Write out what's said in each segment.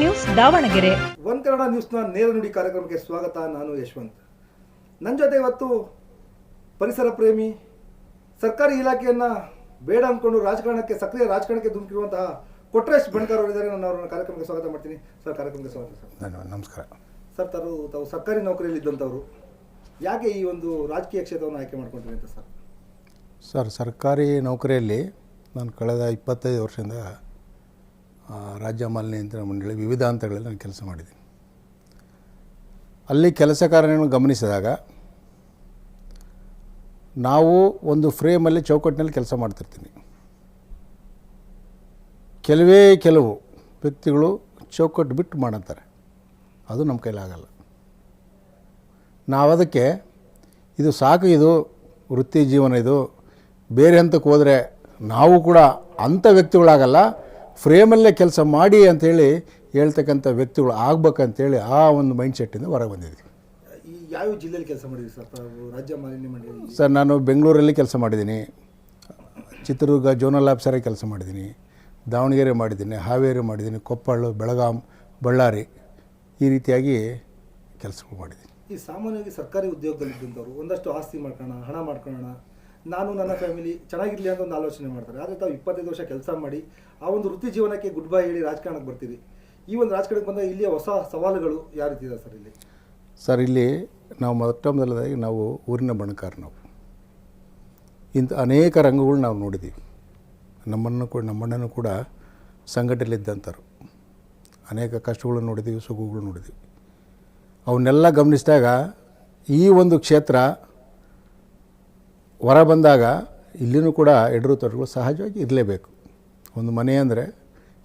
News Davanagere. One Kannada ನ್ಯೂಸ್ನ ನೇರ ನುಡಿ ಕಾರ್ಯಕ್ರಮಕ್ಕೆ ಸ್ವಾಗತ. ನಾನು ಯಶವಂತ್. ನನ್ನ ಜೊತೆ ಇವತ್ತು ಪರಿಸರ ಪ್ರೇಮಿ, ಸರ್ಕಾರಿ ಇಲಾಖೆಯನ್ನು ಬೇಡ ಅಂದ್ಕೊಂಡು ರಾಜಕಾರಣಕ್ಕೆ ಸಕ್ರಿಯ ರಾಜಕಾರಣಕ್ಕೆ ಧುಮುಕಿರುವಂತಹ ಕೊಟ್ರೇಶ್ ಬಣಕಾರ್ ಅವರಿದ್ದಾರೆ. ನಾನು ಅವರನ್ನು ಕಾರ್ಯಕ್ರಮಕ್ಕೆ ಸ್ವಾಗತ ಮಾಡ್ತೀನಿ. ಸರ್, ಕಾರ್ಯಕ್ರಮಕ್ಕೆ ಸ್ವಾಗತ. ಸರ್, ನಮಸ್ಕಾರ. ಸರ್, ತಾವು ಸರ್ಕಾರಿ ನೌಕರಿಯಲ್ಲಿ ಇದ್ದಂಥವ್ರು, ಯಾಕೆ ಈ ಒಂದು ರಾಜಕೀಯ ಕ್ಷೇತ್ರವನ್ನು ಆಯ್ಕೆ ಮಾಡ್ಕೊಂಡ್ರಿ ಅಂತ ಸರ್? ಸರ್, ಸರ್ಕಾರಿ ನೌಕರಿಯಲ್ಲಿ ನಾನು ಕಳೆದ 25 ವರ್ಷದಿಂದ ರಾಜ್ಯ ಮಾಲಿನ್ಯ ನಿಯಂತ್ರಣ ಮಂಡಳಿ ವಿವಿಧ ಹಂತಗಳಲ್ಲಿ ನಾನು ಕೆಲಸ ಮಾಡಿದ್ದೀನಿ. ಅಲ್ಲಿ ಕೆಲಸ ಕಾರ್ಯಗಳನ್ನು ಗಮನಿಸಿದಾಗ ನಾವು ಒಂದು ಫ್ರೇಮಲ್ಲಿ ಚೌಕಟ್ಟಿನಲ್ಲಿ ಕೆಲಸ ಮಾಡ್ತಿರ್ತೀನಿ. ಕೆಲವು ವ್ಯಕ್ತಿಗಳು ಚೌಕಟ್ಟು ಬಿಟ್ಟು ಮಾಡುತ್ತಾರೆ. ಅದು ನಮ್ಮ ಕೈಲಾಗಲ್ಲ. ನಾವು ಅದಕ್ಕೆ ಇದು ಸಾಕು, ಇದು ವೃತ್ತಿ ಜೀವನ, ಇದು ಬೇರೆ ಹಂತಕ್ಕೆ ಹೋದರೆ ನಾವು ಕೂಡ ಅಂಥ ವ್ಯಕ್ತಿಗಳಾಗಲ್ಲ, ಫ್ರೇಮಲ್ಲೇ ಕೆಲಸ ಮಾಡಿ ಅಂಥೇಳಿ ಹೇಳ್ತಕ್ಕಂಥ ವ್ಯಕ್ತಿಗಳು ಆಗ್ಬೇಕಂತೇಳಿ ಆ ಒಂದು ಮೈಂಡ್ಸೆಟ್ಟಿಂದ ಹೊರಗೆ ಬಂದಿದ್ದೀವಿ. ಯಾವ ಜಿಲ್ಲೆಯಲ್ಲಿ ಕೆಲಸ ಮಾಡಿದ್ದೀವಿ ಸರ್ ರಾಜ್ಯ ಮಾಲಿನ್ಯ ಮಂಡಳಿ? ಸರ್, ನಾನು ಬೆಂಗಳೂರಲ್ಲಿ ಕೆಲಸ ಮಾಡಿದ್ದೀನಿ, ಚಿತ್ರದುರ್ಗ ಜೋನಲ್ ಆಫೀಸರಾಗಿ ಕೆಲಸ ಮಾಡಿದ್ದೀನಿ, ದಾವಣಗೆರೆ ಮಾಡಿದ್ದೀನಿ, ಹಾವೇರಿ ಮಾಡಿದ್ದೀನಿ, ಕೊಪ್ಪಳ, ಬೆಳಗಾಂ, ಬಳ್ಳಾರಿ, ಈ ರೀತಿಯಾಗಿ ಕೆಲಸಗಳು ಮಾಡಿದ್ದೀನಿ. ಈ ಸಾಮಾನ್ಯವಾಗಿ ಸರ್ಕಾರಿ ಉದ್ಯೋಗದಲ್ಲಿದ್ದಂಥವ್ರು ಒಂದಷ್ಟು ಆಸ್ತಿ ಮಾಡ್ಕೊಳ್ಳೋಣ, ಹಣ ಮಾಡ್ಕೊಳ್ಳೋಣ, ನಾನು ನನ್ನ ಫ್ಯಾಮಿಲಿ ಚೆನ್ನಾಗಿರಲಿ ಅಂತ ಒಂದು ಆಲೋಚನೆ ಮಾಡ್ತಾರೆ. ಆದರೆ ತಾವು 25 ವರ್ಷ ಕೆಲಸ ಮಾಡಿ ಆ ಒಂದು ವೃತ್ತಿ ಜೀವನಕ್ಕೆ ಗುಡ್ ಬೈ ಹೇಳಿ ರಾಜಕಾರಣಕ್ಕೆ ಬರ್ತೀರಿ. ಈ ಒಂದು ರಾಜಕಾರಣಕ್ಕೆ ಬಂದಾಗ ಇಲ್ಲಿಯ ಹೊಸ ಸವಾಲುಗಳು ಯಾವ ರೀತಿ ಇದೆ ಸರ್? ಸರ್, ಇಲ್ಲಿ ನಾವು ಮೊದಲನೇದಾಗಿ ನಾವು ಊರಿನ ಬಣಕಾರ. ನಾವು ಇಂಥ ಅನೇಕ ರಂಗಗಳು ನಾವು ನೋಡಿದ್ದೀವಿ. ನಮ್ಮಣ್ಣನೂ ಕೂಡ ಸಂಘಟನೆಯಲ್ಲಿದ್ದಂಥವ್ರು. ಅನೇಕ ಕಷ್ಟಗಳನ್ನು ನೋಡಿದ್ದೀವಿ, ಸುಖಗಳು ನೋಡಿದ್ದೀವಿ. ಅವನ್ನೆಲ್ಲ ಗಮನಿಸಿದಾಗ ಈ ಒಂದು ಕ್ಷೇತ್ರ ಹೊರ ಬಂದಾಗ ಇಲ್ಲಿನೂ ಕೂಡ ಎಡರು ತೊಡರುಗಳು ಸಹಜವಾಗಿ ಇರಲೇಬೇಕು. ಒಂದು ಮನೆ ಅಂದರೆ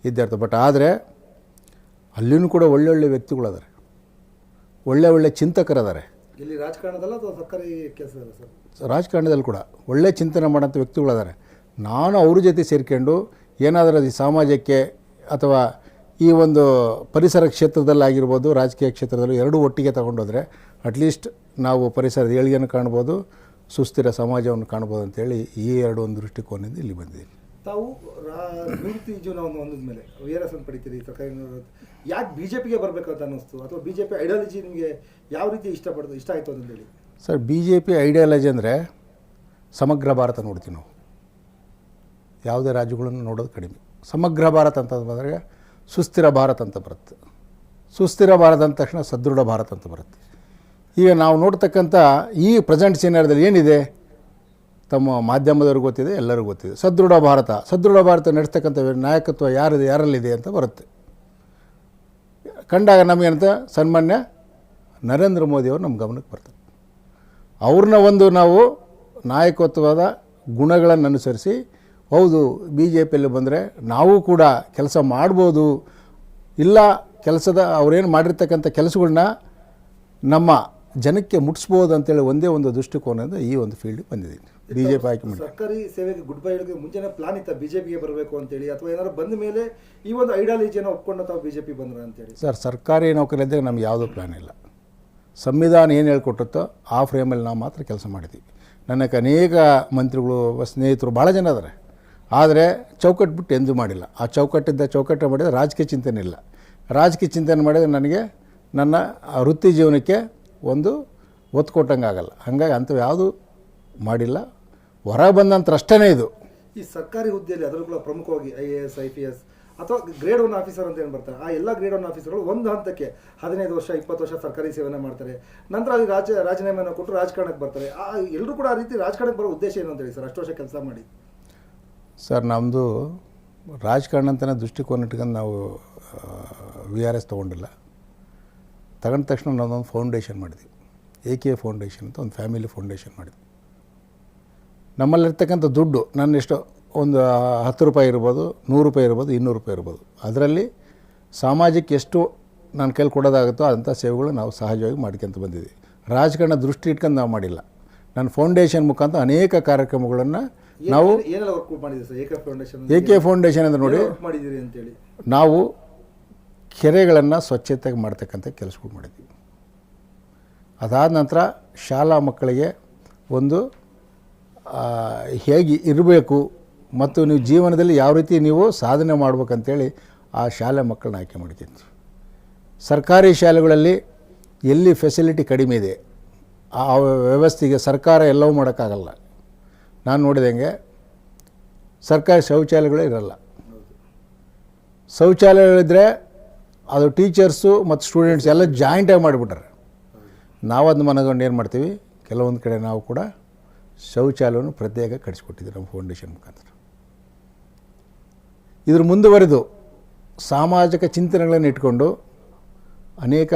ಇದ್ದೇ. ಬಟ್ ಆದರೆ ಅಲ್ಲಿನೂ ಕೂಡ ಒಳ್ಳೊಳ್ಳೆ ವ್ಯಕ್ತಿಗಳದಾರೆ, ಒಳ್ಳೆ ಚಿಂತಕರದಾರೆ. ಇಲ್ಲಿ ರಾಜಕಾರಣದಲ್ಲ ಅಥವಾ ಸರ್ಕಾರಿ ಕೆಲಸ ಸರ್? ರಾಜಕಾರಣದಲ್ಲಿ ಕೂಡ ಒಳ್ಳೆ ಚಿಂತನೆ ಮಾಡೋಂಥ ವ್ಯಕ್ತಿಗಳದಾರೆ. ನಾನು ಅವ್ರ ಜೊತೆ ಸೇರಿಕೊಂಡು ಏನಾದರೂ ಈ ಸಮಾಜಕ್ಕೆ ಅಥವಾ ಈ ಒಂದು ಪರಿಸರ ಕ್ಷೇತ್ರದಲ್ಲಾಗಿರ್ಬೋದು, ರಾಜಕೀಯ ಕ್ಷೇತ್ರದಲ್ಲೂ ಎರಡೂ ಒಟ್ಟಿಗೆ ತಗೊಂಡೋದ್ರೆ ಅಟ್ಲೀಸ್ಟ್ ನಾವು ಪರಿಸರದ ಏಳಿಗೆಯನ್ನು ಕಾಣ್ಬೋದು, ಸುಸ್ಥಿರ ಸಮಾಜವನ್ನು ಕಾಣ್ಬೋದು ಅಂತೇಳಿ ಈ ಒಂದು ದೃಷ್ಟಿಕೋನದಿಂದ ಇಲ್ಲಿ ಬಂದಿದ್ದೀನಿ. ತಾವು ವೃತ್ತಿ ಜೀವನವನ್ನು ಹೊಂದಿದ ಮೇಲೆ VRS ಪಡಿತೀರಿ ಸರ್ಕಾರಿ. ಯಾಕೆ BJPಗೆ ಬರಬೇಕಂತ ಅನ್ನಿಸ್ತು, ಅಥವಾ BJP ಐಡಿಯಾಲಜಿ ನಿಮಗೆ ಯಾವ ರೀತಿ ಇಷ್ಟ ಆಯಿತು ಅಂತೇಳಿ? ಸರ್, BJP ಐಡಿಯಾಲಜಿ ಅಂದರೆ ಸಮಗ್ರ ಭಾರತ ನೋಡ್ತೀವಿ ನಾವು. ಯಾವುದೇ ರಾಜ್ಯಗಳನ್ನು ನೋಡೋದು ಕಡಿಮೆ. ಸಮಗ್ರ ಭಾರತ ಅಂತ ಬಂದರೆ ಸುಸ್ಥಿರ ಭಾರತ ಅಂತ ಬರುತ್ತೆ. ಸುಸ್ಥಿರ ಭಾರತ ಅಂದ ತಕ್ಷಣ ಸದೃಢ ಭಾರತ ಅಂತ ಬರುತ್ತೆ. ಈಗ ನಾವು ನೋಡ್ತಕ್ಕಂಥ ಈ ಪ್ರೆಸೆಂಟ್ ಸಿನಾರಿಯೋದಲ್ಲಿ ಏನಿದೆ, ತಮ್ಮ ಮಾಧ್ಯಮದವ್ರಿಗೆ ಗೊತ್ತಿದೆ, ಎಲ್ಲರಿಗೂ ಗೊತ್ತಿದೆ. ಸದೃಢ ಭಾರತ ನಡೆಸ್ತಕ್ಕಂಥ ನಾಯಕತ್ವ ಯಾರಲ್ಲಿದೆ ಅಂತ ಬರುತ್ತೆ. ಕಂಡಾಗ ನಮಗೇನಂತ ಸನ್ಮಾನ್ಯ ನರೇಂದ್ರ ಮೋದಿಯವರು ನಮ್ಮ ಗಮನಕ್ಕೆ ಬರ್ತಾರೆ. ಅವ್ರನ್ನ ನಾವು ನಾಯಕತ್ವದ ಗುಣಗಳನ್ನು ಅನುಸರಿಸಿ, ಹೌದು BJPಯಲ್ಲಿ ಬಂದರೆ ನಾವು ಕೂಡ ಕೆಲಸ ಮಾಡ್ಬೋದು, ಇಲ್ಲ ಅವ್ರೇನು ಮಾಡಿರ್ತಕ್ಕಂಥ ಕೆಲಸಗಳನ್ನ ನಮ್ಮ ಜನಕ್ಕೆ ಮುಟ್ಟಿಸ್ಬೋದು ಅಂತೇಳಿ ಒಂದೇ ಒಂದು ದೃಷ್ಟಿಕೋನದಿಂದ ಈ ಒಂದು ಫೀಲ್ಡ್ ಬಂದಿದ್ದೀನಿ. BJP ಆಯ್ಕೆ ಮಾಡಿ ಸರ್ಕಾರಿ ಸೇವೆಗೆ ಗುಡ್ ಬೈ ಹೇಳೋಕ್ಕೆ ಮುಂಚೆನೇ ಪ್ಲಾನ್ ಇತ್ತ BJPಗೆ ಬರಬೇಕು ಅಂತೇಳಿ, ಅಥವಾ ಏನಾದ್ರು ಬಂದ ಮೇಲೆ ಈ ಒಂದು ಐಡಿಯಾಲಜಿಯನ್ನು ಒಪ್ಕೊಂಡು ತಾವು BJP ಬಂದ್ರ ಅಂತೇಳಿ? ಸರ್, ಸರ್ಕಾರಿ ನೌಕರಿ ಇದ್ದರೆ ನಮ್ಗೆ ಯಾವುದೂ ಪ್ಲಾನ್ ಇಲ್ಲ. ಸಂವಿಧಾನ ಏನು ಹೇಳ್ಕೊಟ್ಟುತ್ತೋ ಆ ಫ್ರೇಮಲ್ಲಿ ನಾವು ಮಾತ್ರ ಕೆಲಸ ಮಾಡಿದ್ದೀವಿ. ನನಗೆ ಅನೇಕ ಮಂತ್ರಿಗಳು, ಸ್ನೇಹಿತರು ಭಾಳ ಜನ ಇದ್ದಾರೆ. ಆದರೆ ಚೌಕಟ್ಟು ಬಿಟ್ಟು ಎಂದೂ ಮಾಡಿಲ್ಲ. ಆ ಚೌಕಟ್ಟು ಮಾಡಿದರೆ ರಾಜಕೀಯ ಚಿಂತನೆ ಇಲ್ಲ. ರಾಜಕೀಯ ಚಿಂತನೆ ಮಾಡಿದರೆ ನನಗೆ ನನ್ನ ವೃತ್ತಿ ಜೀವನಕ್ಕೆ ಒಂದು ಒತ್ತು ಕೊಟ್ಟಂಗೆ ಆಗಲ್ಲ. ಹಾಗಾಗಿ ಅಂಥವು ಯಾವುದೂ ಮಾಡಿಲ್ಲ. ಹೊರ ಬಂದ ನಂತರ ಅಷ್ಟೇ ಇದು. ಈ ಸರ್ಕಾರಿ ಹುದ್ದೆಯಲ್ಲಿ ಅದರಲ್ಲೂ ಕೂಡ ಪ್ರಮುಖವಾಗಿ IAS, IPS ಅಥವಾ ಗ್ರೇಡ್ 1 ಆಫೀಸರ್ ಅಂತ ಏನು ಬರ್ತಾರೆ, ಆ ಎಲ್ಲ ಗ್ರೇಡ್ 1 ಆಫೀಸರ್ಗಳು ಒಂದು ಹಂತಕ್ಕೆ 15 ವರ್ಷ 20 ವರ್ಷ ಸರ್ಕಾರಿ ಸೇವೆಯನ್ನು ಮಾಡ್ತಾರೆ. ನಂತರ ಅಲ್ಲಿ ರಾಜೀನಾಮೆಯನ್ನು ಕೊಟ್ಟು ರಾಜಕಾರಣಕ್ಕೆ ಬರ್ತಾರೆ. ಎಲ್ಲರೂ ಕೂಡ ಆ ರೀತಿ ರಾಜಕಾರಣಕ್ಕೆ ಬರೋ ಉದ್ದೇಶ ಏನು ಅಂತೇಳಿ ಸರ್, ಅಷ್ಟು ವರ್ಷ ಕೆಲಸ ಮಾಡಿ? ಸರ್, ನಮ್ಮದು ರಾಜಕಾರಣ ಅಂತಲೇ ದೃಷ್ಟಿಕೋನ ಇಟ್ಕೊಂಡು ನಾವು VRS ತೊಗೊಂಡಿಲ್ಲ. ತಗೊಂಡ ತಕ್ಷಣ ನಾವೊಂದು ಫೌಂಡೇಶನ್ ಮಾಡಿದ್ವಿ, AK ಫೌಂಡೇಶನ್ ಅಂತ ಒಂದು ಫ್ಯಾಮಿಲಿ ಫೌಂಡೇಶನ್ ಮಾಡಿದ್ವಿ. ನಮ್ಮಲ್ಲಿರ್ತಕ್ಕಂಥ ದುಡ್ಡು ಎಷ್ಟೋ ಒಂದು 10 ರೂಪಾಯಿ ಇರ್ಬೋದು, 100 ರೂಪಾಯಿ ಇರ್ಬೋದು, 200 ರೂಪಾಯಿ ಇರ್ಬೋದು. ಅದರಲ್ಲಿ ಸಮಾಜಕ್ಕೆ ಎಷ್ಟು ನಾನು ಕೈಲಿ ಕೊಡೋದಾಗುತ್ತೋ ಅಂಥ ಸೇವೆಗಳು ನಾವು ಸಹಜವಾಗಿ ಮಾಡ್ಕೊಂತ ಬಂದಿದ್ದೀವಿ. ರಾಜಕಾರಣ ದೃಷ್ಟಿ ಇಟ್ಕೊಂಡು ನಾವು ಮಾಡಿಲ್ಲ. ನನ್ನ ಫೌಂಡೇಶನ್ ಮುಖಾಂತರ ಅನೇಕ ಕಾರ್ಯಕ್ರಮಗಳನ್ನು ನಾವು AK ಫೌಂಡೇಶನ್ ಅಂತ ನೋಡಿ ನಾವು ಕೆರೆಗಳನ್ನು ಸ್ವಚ್ಛತೆಗೆ ಮಾಡ್ತಕ್ಕಂಥ ಕೆಲಸಗಳು ಮಾಡಿದ್ದೀವಿ. ಅದಾದ ನಂತರ ಶಾಲಾ ಮಕ್ಕಳಿಗೆ ಒಂದು ಹೇಗೆ ಇರಬೇಕು ಮತ್ತು ನೀವು ಜೀವನದಲ್ಲಿ ಯಾವ ರೀತಿ ನೀವು ಸಾಧನೆ ಮಾಡ್ಬೇಕಂತೇಳಿ ಆ ಶಾಲೆ ಮಕ್ಕಳನ್ನ ಆಯ್ಕೆ ಮಾಡ್ತೀವಿ. ಸರ್ಕಾರಿ ಶಾಲೆಗಳಲ್ಲಿ ಎಲ್ಲಿ ಫೆಸಿಲಿಟಿ ಕಡಿಮೆ ಇದೆ ಆ ವ್ಯವಸ್ಥೆಗೆ ಸರ್ಕಾರ ಎಲ್ಲವೂ ಮಾಡೋಕ್ಕಾಗಲ್ಲ. ನಾನು ನೋಡಿದಂಗೆ ಸರ್ಕಾರಿ ಶೌಚಾಲಯಗಳೇ ಇರಲ್ಲ. ಶೌಚಾಲಯಗಳಿದ್ದರೆ ಅದು ಟೀಚರ್ಸು ಮತ್ತು ಸ್ಟೂಡೆಂಟ್ಸ್ ಎಲ್ಲ ಜಾಯಿಂಟಾಗಿ ಮಾಡಿಬಿಟ್ರೆ ನಾವು ಅದನ್ನ ಮನಗಂಡು ಏನು ಮಾಡ್ತೀವಿ, ಕೆಲವೊಂದು ಕಡೆ ನಾವು ಕೂಡ ಶೌಚಾಲಯವನ್ನು ಪ್ರತ್ಯೇಕ ಕಟ್ಟಿಸ್ಕೊಟ್ಟಿದ್ದೀವಿ ನಮ್ಮ ಫೌಂಡೇಶನ್ ಮುಖಾಂತರ. ಇದ್ರ ಮುಂದುವರೆದು ಸಾಮಾಜಿಕ ಚಿಂತನೆಗಳನ್ನು ಇಟ್ಕೊಂಡು ಅನೇಕ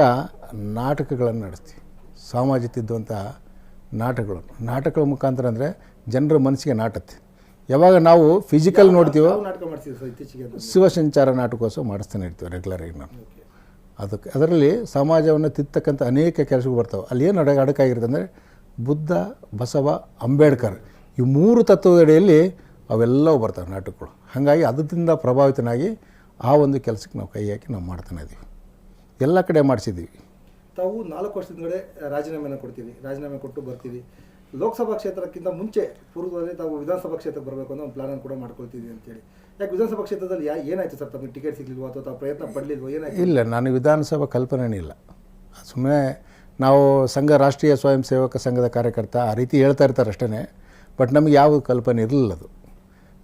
ನಾಟಕಗಳನ್ನು ನಡೆಸ್ತೀವಿ. ಸಮಾಜ ತಿದ್ದುವಂಥ ನಾಟಕಗಳ ಮುಖಾಂತರ ಅಂದರೆ ಜನರ ಮನಸ್ಸಿಗೆ ನಾಟುತ್ತೆ. ಯಾವಾಗ ನಾವು ಫಿಸಿಕಲ್ ನೋಡ್ತೀವೋ, ನಾಟಕ ಮಾಡ್ತೀವಿ ಸರ್ ಇತ್ತೀಚೆಗೆ? ಶಿವಸಂಚಾರ ನಾಟಕೋತ್ಸವ ಮಾಡಿಸ್ತಾನೆ ಇರ್ತೀವಿ ರೆಗ್ಯುಲರಾಗಿ ನಾನು. ಅದರಲ್ಲಿ ಸಮಾಜವನ್ನು ತಿದ್ದತಕ್ಕಂಥ ಅನೇಕ ಕೆಲಸಗಳು ಬರ್ತಾವೆ. ಅಲ್ಲಿ ಏನು ಅಡಕಾಗಿರುತ್ತೆ ಅಂದರೆ ಬುದ್ಧ, ಬಸವ, ಅಂಬೇಡ್ಕರ್ ಈ 3 ತತ್ವದಡಿಯಲ್ಲಿ ಅವೆಲ್ಲವೂ ಬರ್ತವೆ ನಾಟಕಗಳು. ಹಾಗಾಗಿ ಅದರಿಂದ ಪ್ರಭಾವಿತನಾಗಿ ಆ ಒಂದು ಕೆಲಸಕ್ಕೆ ನಾವು ಕೈ ಹಾಕಿ ನಾವು ಮಾಡ್ತಾನೆ ಇದ್ದೀವಿ. ಎಲ್ಲ ಕಡೆ ಮಾಡಿಸಿದ್ದೀವಿ. ತಾವು 4 ವರ್ಷದಿಂದಲೇ ರಾಜೀನಾಮೆಯನ್ನು ಕೊಡ್ತೀವಿ, ರಾಜೀನಾಮೆ ಕೊಟ್ಟು ಬರ್ತೀವಿ. ಲೋಕಸಭಾ ಕ್ಷೇತ್ರಕ್ಕಿಂತ ಮುಂಚೆ ಪೂರ್ವದಲ್ಲಿ ತಾವು ವಿಧಾನಸಭಾ ಕ್ಷೇತ್ರಕ್ಕೆ ಬರಬೇಕು ಅನ್ನೋ ಒಂದು ಪ್ಲಾನ್ ಕೂಡ ಮಾಡ್ಕೊಳ್ತೀವಿ ಅಂತೇಳಿ. ಯಾಕೆ ವಿಧಾನಸಭಾ ಕ್ಷೇತ್ರದಲ್ಲಿ ಏನಾಯಿತು ಸರ್? ತಮಗೆ ಟಿಕೆಟ್ ಸಿಗಲಿಲ್ವಾ ಅಥವಾ ತಾವು ಪ್ರಯತ್ನ ಪಡಲಿಲ್ವೋ, ಏನಾಯಿತು? ಇಲ್ಲ, ನನಗೆ ವಿಧಾನಸಭಾ ಕಲ್ಪನೆನೇ ಇಲ್ಲ. ಸುಮ್ಮನೆ ನಾವು ರಾಷ್ಟ್ರೀಯ ಸ್ವಯಂ ಸೇವಕ ಸಂಘದ ಕಾರ್ಯಕರ್ತ ಆ ರೀತಿ ಹೇಳ್ತಾ ಇರ್ತಾರೆ ಅಷ್ಟೇ. ಬಟ್ ನಮಗೆ ಯಾವ ಕಲ್ಪನೆ ಇರಲಿಲ್ಲ ಅದು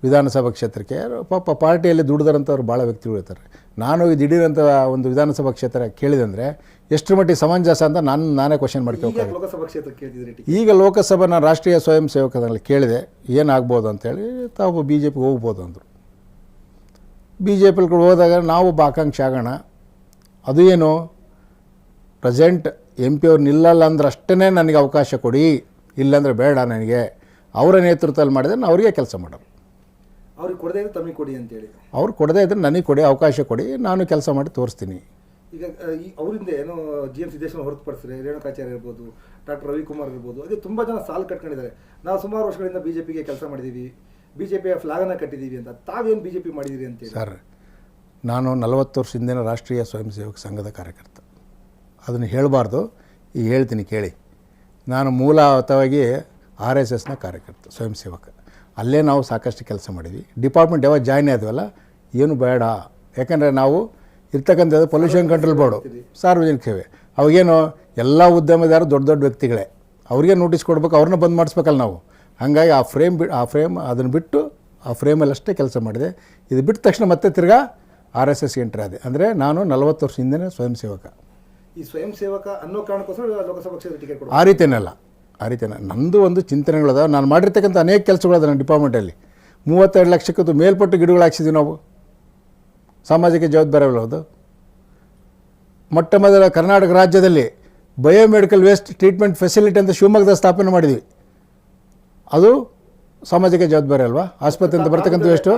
ವಿಧಾನಸಭಾ ಕ್ಷೇತ್ರಕ್ಕೆ. ಪಾಪ ಪಾರ್ಟಿಯಲ್ಲಿ ದುಡಿದಾರಂಥವ್ರು ಭಾಳ ವ್ಯಕ್ತಿಗಳು ಇರ್ತಾರೆ. ನಾನು ದಿಢೀರಂಥ ಒಂದು ವಿಧಾನಸಭಾ ಕ್ಷೇತ್ರ ಕೇಳಿದಂದರೆ ಎಷ್ಟು ಮಟ್ಟಿಗೆ ಸಮಂಜಸ ಅಂತ ನಾನೇ ಕ್ವಶನ್ ಮಾಡ್ಕೊಳ್ತೀನಿ. ಲೋಕಸಭಾ ಕ್ಷೇತ್ರಕ್ಕೆ ಕೇಳಿದ್ರಿ? ಈಗ ಲೋಕಸಭಾ ನಾನು ರಾಷ್ಟ್ರೀಯ ಸ್ವಯಂ ಸೇವಕದಲ್ಲಿ ಕೇಳಿದೆ ಏನಾಗ್ಬೋದು ಅಂತೇಳಿ. ತಾವು ಬಿ ಜೆ ಪಿಗೆ ಹೋಗ್ಬೋದು ಅಂದರು. ಬಿ ಜೆ ಪಿಗೆ ಹೋದಾಗ ನಾವು ಆಕಾಂಕ್ಷೆ ಆಗೋಣ. ಅದು ಏನು, ಪ್ರೆಸೆಂಟ್ ಎಂ ಪಿ ಅವ್ರು ನಿಲ್ಲಲ್ಲ ಅಂದ್ರೆ ಅಷ್ಟೇ ನನಗೆ ಅವಕಾಶ ಕೊಡಿ, ಇಲ್ಲಾಂದರೆ ಬೇಡ ನನಗೆ. ಅವರ ನೇತೃತ್ವದಲ್ಲಿ ಮಾಡಿದ್ರೆ ನಾನು ಅವರಿಗೆ ಕೆಲಸ ಮಾಡೋದು. ಅವ್ರಿಗೆ ಕೊಡದೇ ಇದ್ರೆ ತಮಗೆ ಕೊಡಿ ಅಂತೇಳಿ? ಅವ್ರು ಕೊಡದೇ ಇದ್ರೆ ನನಗೆ ಕೊಡಿ, ಅವಕಾಶ ಕೊಡಿ, ನಾನು ಕೆಲಸ ಮಾಡಿ ತೋರಿಸ್ತೀನಿ. ಈಗ ಅವರಿಂದ ಏನೋ GM ಸಿದ್ದೇಶ್ವರ ಹೊರತುಪಡಿಸಿದ್ರೆ ರೇಣುಕಾಚಾರ್ಯ ಇರ್ಬೋದು, ಡಾಕ್ಟರ್ ರವಿಕುಮಾರ್ ಇರ್ಬೋದು, ಅದೇ ತುಂಬ ಜನ ಸಾಲು ಕಟ್ಕೊಂಡಿದ್ದಾರೆ. ನಾವು ಸುಮಾರು ವರ್ಷಗಳಿಂದ BJPಗೆ ಕೆಲಸ ಮಾಡಿದ್ದೀವಿ, BJPಯ ಫ್ಲಾಗನ್ನು ಕಟ್ಟಿದ್ದೀವಿ ಅಂತ. ತಾವೇನು BJP ಮಾಡಿದ್ದೀರಿ ಅಂತೇಳಿ? ಸರ್, ನಾನು 40 ವರ್ಷದಿಂದ ರಾಷ್ಟ್ರೀಯ ಸ್ವಯಂ ಸೇವಕ ಸಂಘದ ಕಾರ್ಯಕರ್ತ. ಅದನ್ನು ಹೇಳಬಾರ್ದು, ಈಗ ಹೇಳ್ತೀನಿ ಕೇಳಿ. ನಾನು ಮೂಲತಃವಾಗಿ RSSನ ಕಾರ್ಯಕರ್ತ, ಸ್ವಯಂ ಸೇವಕ. ಅಲ್ಲೇ ನಾವು ಸಾಕಷ್ಟು ಕೆಲಸ ಮಾಡಿದ್ವಿ. ಡಿಪಾರ್ಟ್ಮೆಂಟ್ ಯಾವಾಗ ಜಾಯ್ನ್ ಆದ್ವಲ್ಲ, ಏನು ಬೇಡ, ಯಾಕಂದರೆ ನಾವು ಇರ್ತಕ್ಕಂಥದ್ದು ಪೊಲ್ಯೂಷನ್ ಕಂಟ್ರೋಲ್ ಬೋರ್ಡು, ಸಾರ್ವಜನಿಕ ಸೇವೆ. ಅವಾಗೇನು ಎಲ್ಲ ಉದ್ಯಮದಾರರು ದೊಡ್ಡ ದೊಡ್ಡ ವ್ಯಕ್ತಿಗಳೇ, ಅವ್ರಿಗೆ ನೋಟಿಸ್ ಕೊಡ್ಬೇಕು, ಅವ್ರನ್ನ ಬಂದ್ ಮಾಡಿಸ್ಬೇಕಲ್ಲ ನಾವು. ಹಾಗಾಗಿ ಆ ಫ್ರೇಮ್ ಅದನ್ನು ಬಿಟ್ಟು ಆ ಫ್ರೇಮಲ್ಲಿ ಅಷ್ಟೇ ಕೆಲಸ ಮಾಡಿದೆ. ಇದು ಬಿಟ್ಟ ತಕ್ಷಣ ಮತ್ತೆ ತಿರ್ಗಾ RSS ಎಂಟ್ರಿ ಆದೆ. ಅಂದರೆ ನಾನು 40 ವರ್ಷದಿಂದನೇ ಸ್ವಯಂ ಸೇವಕ. ಈ ಸ್ವಯಂ ಸೇವಕ ಅನ್ನೋ ಕಾರಣಕ್ಕೋಸ್ಕರ ಲೋಕಸಭಾ ಕ್ಷೇತ್ರ ಟಿಕೆಟ್ ಕೊಡೋದು? ಆ ರೀತಿಯಲ್ಲ. ನಂದು ಒಂದು ಚಿಂತನೆಗಳದ. ನಾನು ಮಾಡಿರ್ತಕ್ಕಂಥ ಅನೇಕ ಕೆಲಸಗಳದ ನನ್ನ ಡಿಪಾರ್ಟ್ಮೆಂಟಲ್ಲಿ. 32 ಲಕ್ಷಕ್ಕೂ ಮೇಲ್ಪಟ್ಟು ಗಿಡಗಳು ಹಾಕ್ಸಿದ್ವಿ ನಾವು. ಸಾಮಾಜಿಕ ಜವಾಬ್ದಾರಿ ಅದು. ಮೊಟ್ಟ ಮೊದಲ ಕರ್ನಾಟಕ ರಾಜ್ಯದಲ್ಲಿ ಬಯೋಮೆಡಿಕಲ್ ವೇಸ್ಟ್ ಟ್ರೀಟ್ಮೆಂಟ್ ಫೆಸಿಲಿಟಿ ಅಂತ ಶಿವಮೊಗ್ಗದ ಸ್ಥಾಪನೆ ಮಾಡಿದ್ವಿ. ಅದು ಸಾಮಾಜಿಕ ಜವಾಬ್ದಾರಿ ಅಲ್ವಾ? ಆಸ್ಪತ್ರೆ ಅಂತ ಬರ್ತಕ್ಕಂಥ ವೇಸ್ಟು